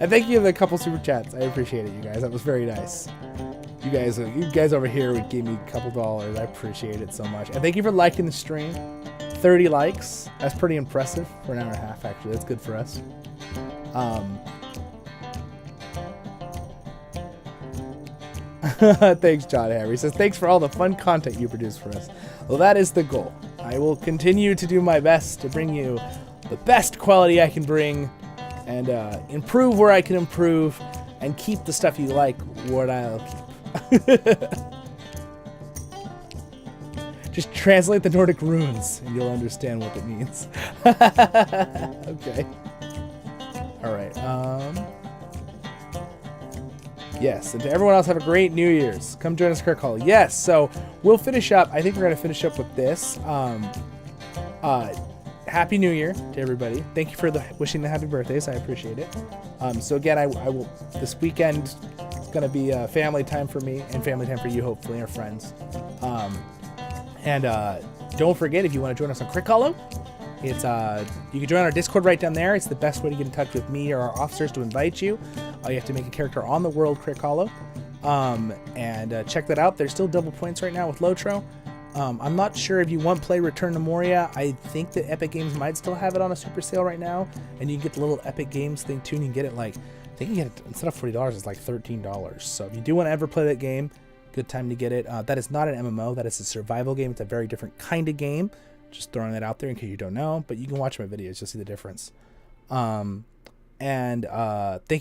[SPEAKER 1] And thank you for the couple super chats. I appreciate it, you guys. That was very nice. You guys over here would give me a couple dollars. I appreciate it so much. And thank you for liking the stream. 30 likes. That's pretty impressive for an hour and a half, actually. That's good for us. Thanks, John Harry. He says, thanks for all the fun content you produce for us. Well, that is the goal. I will continue to do my best to bring you the best quality I can bring, and improve where I can improve, and keep the stuff you like what I'll keep. Just translate the Nordic runes and you'll understand what it means. Okay. All right. Yes, and to everyone else, have a great New Year's. Come join us, CrickHollow. Yes, so we'll finish up. I think we're going to finish up with this. Happy New Year to everybody. Thank you for wishing the happy birthdays. I appreciate it. So again, I will this weekend. Going to be family time for me and family time for you, hopefully, our friends. And don't forget, if you want to join us on CrickHollow, it's you can join our Discord right down there. It's the best way to get in touch with me or our officers to invite you. You have to make a character on the world CrickHollow, and check that out. There's still double points right now with Lotro. I'm not sure if you want to play Return to Moria. I think that Epic Games might still have it on a super sale right now, and you can get the little Epic Games thing too, and you can get it like, I think you can get it, instead of $40, it's like $13. So if you do want to ever play that game, good time to get it. That is not an MMO. That is a survival game. It's a very different kind of game. Just throwing that out there in case you don't know. But you can watch my videos. You'll see the difference. Thank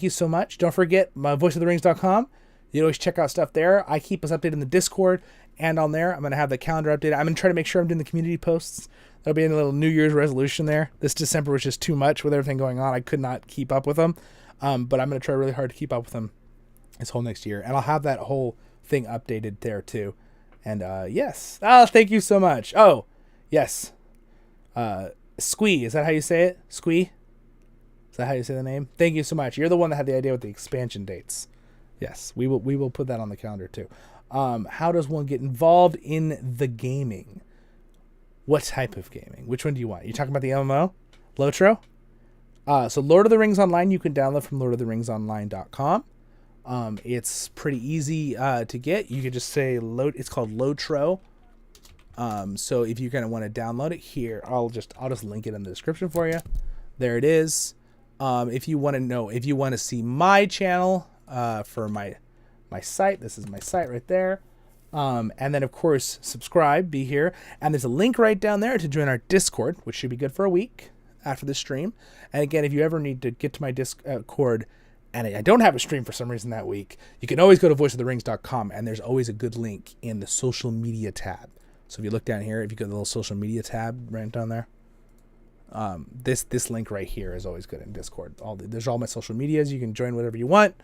[SPEAKER 1] you so much. Don't forget my voiceoftherings.com. You can always check out stuff there. I keep us updated in the Discord and on there. I'm going to have the calendar updated. I'm going to try to make sure I'm doing the community posts. There'll be a little New Year's resolution there. This December was just too much with everything going on. I could not keep up with them. But I'm going to try really hard to keep up with them this whole next year. And I'll have that whole thing updated there too. And yes. Oh, thank you so much. Oh, yes. Squee, is that how you say it? Squee? Is that how you say the name? Thank you so much. You're the one that had the idea with the expansion dates. Yes, we will put that on the calendar too. How does one get involved in the gaming? What type of gaming? Which one do you want? You talking about the MMO? Lotro? So Lord of the Rings Online, you can download from lordoftheringsonline.com. It's pretty easy to get. You can just say it's called Lotro. So if you're going to want to download it here, I'll just link it in the description for you. There it is. If you want to see my channel for my site, this is my site right there. And then of course subscribe, be here, and there's a link right down there to join our Discord, which should be good for a week after the stream. And again, if you ever need to get to my Discord and I don't have a stream for some reason that week, you can always go to voiceoftherings.com, and there's always a good link in the social media tab. So if you look down here, if you go to the little social media tab right down there, this link right here is always good in Discord. There's all my social medias. You can join whatever you want.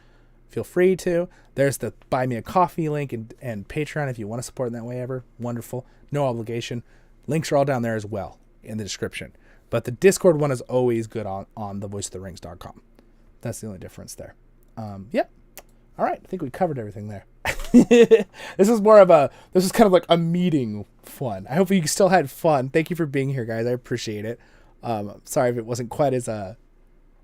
[SPEAKER 1] Feel free to. There's the Buy Me a Coffee link and Patreon if you want to support in that way ever. Wonderful. No obligation. Links are all down there as well in the description. But the Discord one is always good on thevoiceoftherings.com. That's the only difference there. Yep. All right. I think we covered everything there. This is kind of like a meeting fun. I hope you still had fun. Thank you for being here, guys. I appreciate it. Sorry if it wasn't quite as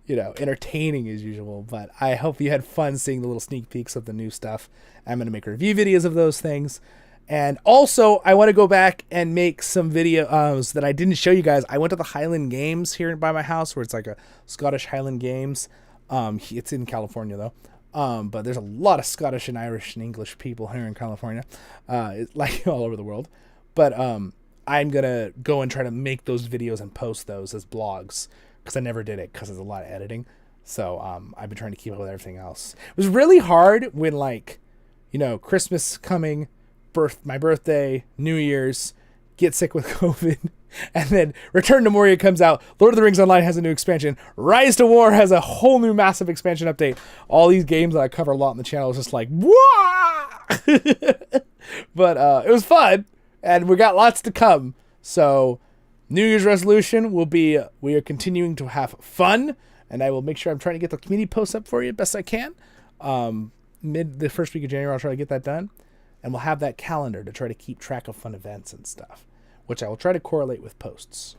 [SPEAKER 1] entertaining as usual. But I hope you had fun seeing the little sneak peeks of the new stuff. I'm going to make review videos of those things. And also, I want to go back and make some videos that I didn't show you guys. I went to the Highland Games here by my house, where it's like a Scottish Highland Games. It's in California, though. But there's a lot of Scottish and Irish and English people here in California, like all over the world. But I'm going to go and try to make those videos and post those as blogs, because I never did it because there's a lot of editing. So I've been trying to keep up with everything else. It was really hard when, like, Christmas coming, my birthday, New Year's, get sick with COVID, and then Return to Moria comes out. Lord of the Rings Online has a new expansion. Rise to War has a whole new massive expansion update. All these games that I cover a lot on the channel is just like, wah! But it was fun, and we got lots to come. So New Year's resolution will be, we are continuing to have fun, and I will make sure I'm trying to get the community posts up for you best I can. The first week of January, I'll try to get that done. And we'll have that calendar to try to keep track of fun events and stuff, which I will try to correlate with posts.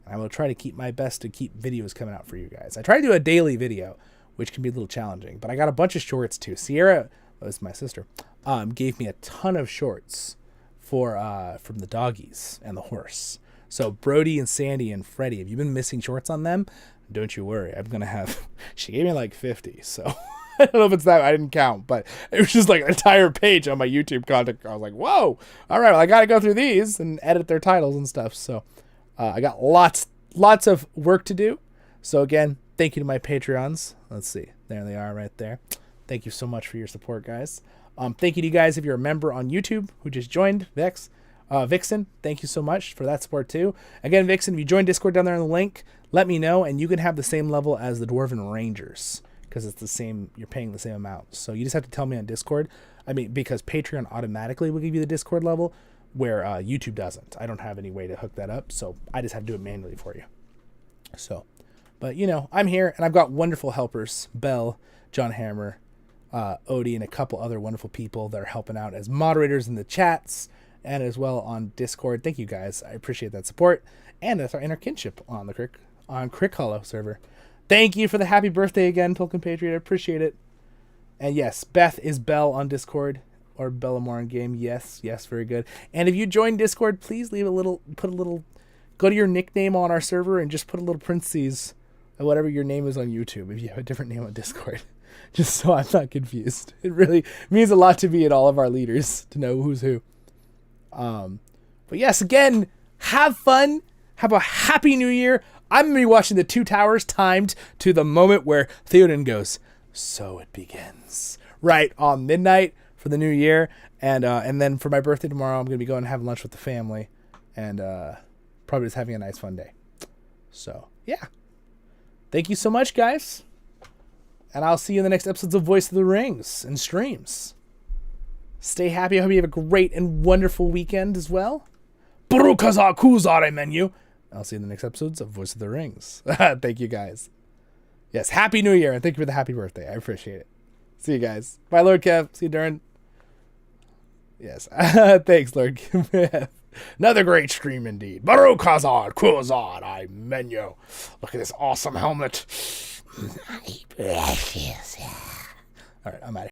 [SPEAKER 1] And I will try to keep my best to keep videos coming out for you guys. I try to do a daily video, which can be a little challenging, but I got a bunch of shorts too. Sierra, that's my sister, gave me a ton of shorts from the doggies and the horse. So Brody and Sandy and Freddie, have you been missing shorts on them? Don't you worry. I'm going to have, she gave me like 50, so I don't know if it's that, I didn't count, but it was just like an entire page on my YouTube content. I was like, whoa, all right, well, I got to go through these and edit their titles and stuff. So I got lots of work to do. So again, thank you to my Patreons. Let's see, there they are right there. Thank you so much for your support, guys. Thank you to you guys if you're a member on YouTube who just joined, Vixen, thank you so much for that support too. Again, Vixen, if you join Discord down there in the link, let me know, and you can have the same level as the Dwarven Rangers, because it's the same, you're paying the same amount. So you just have to tell me on Discord. I mean, because Patreon automatically will give you the Discord level, where YouTube doesn't. I don't have any way to hook that up, so I just have to do it manually for you. So, but I'm here, and I've got wonderful helpers, Belle, John Hammer, Odie, and a couple other wonderful people that are helping out as moderators in the chats, and as well on Discord. Thank you guys. I appreciate that support. And that's our inner kinship on the CrickHollow server. Thank you for the happy birthday again, Tolkien Patriot. I appreciate it. And yes, Beth is Belle on Discord, or Bellamore on game. Yes, very good. And if you join Discord, please leave go to your nickname on our server and just put a little parentheses of whatever your name is on YouTube if you have a different name on Discord. Just so I'm not confused. It really means a lot to me and all of our leaders to know who's who. But yes, again, have fun. Have a happy new year. I'm going to be watching the Two Towers timed to the moment where Theoden goes, so it begins. Right on midnight for the new year. And then for my birthday tomorrow, I'm going to be going and having lunch with the family. And probably just having a nice fun day. So, yeah. Thank you so much, guys. And I'll see you in the next episodes of Voice of the Rings and streams. Stay happy. I hope you have a great and wonderful weekend as well. Menu. I'll see you in the next episodes of Voice of the Rings. Thank you, guys. Yes, Happy New Year, and thank you for the happy birthday. I appreciate it. See you guys. Bye, Lord Kev. See you, Durin. Yes. Thanks, Lord Kev. Another great stream indeed. Baruch Hazard, Kuzard, I menu. Look at this awesome helmet. All right, I'm out of here.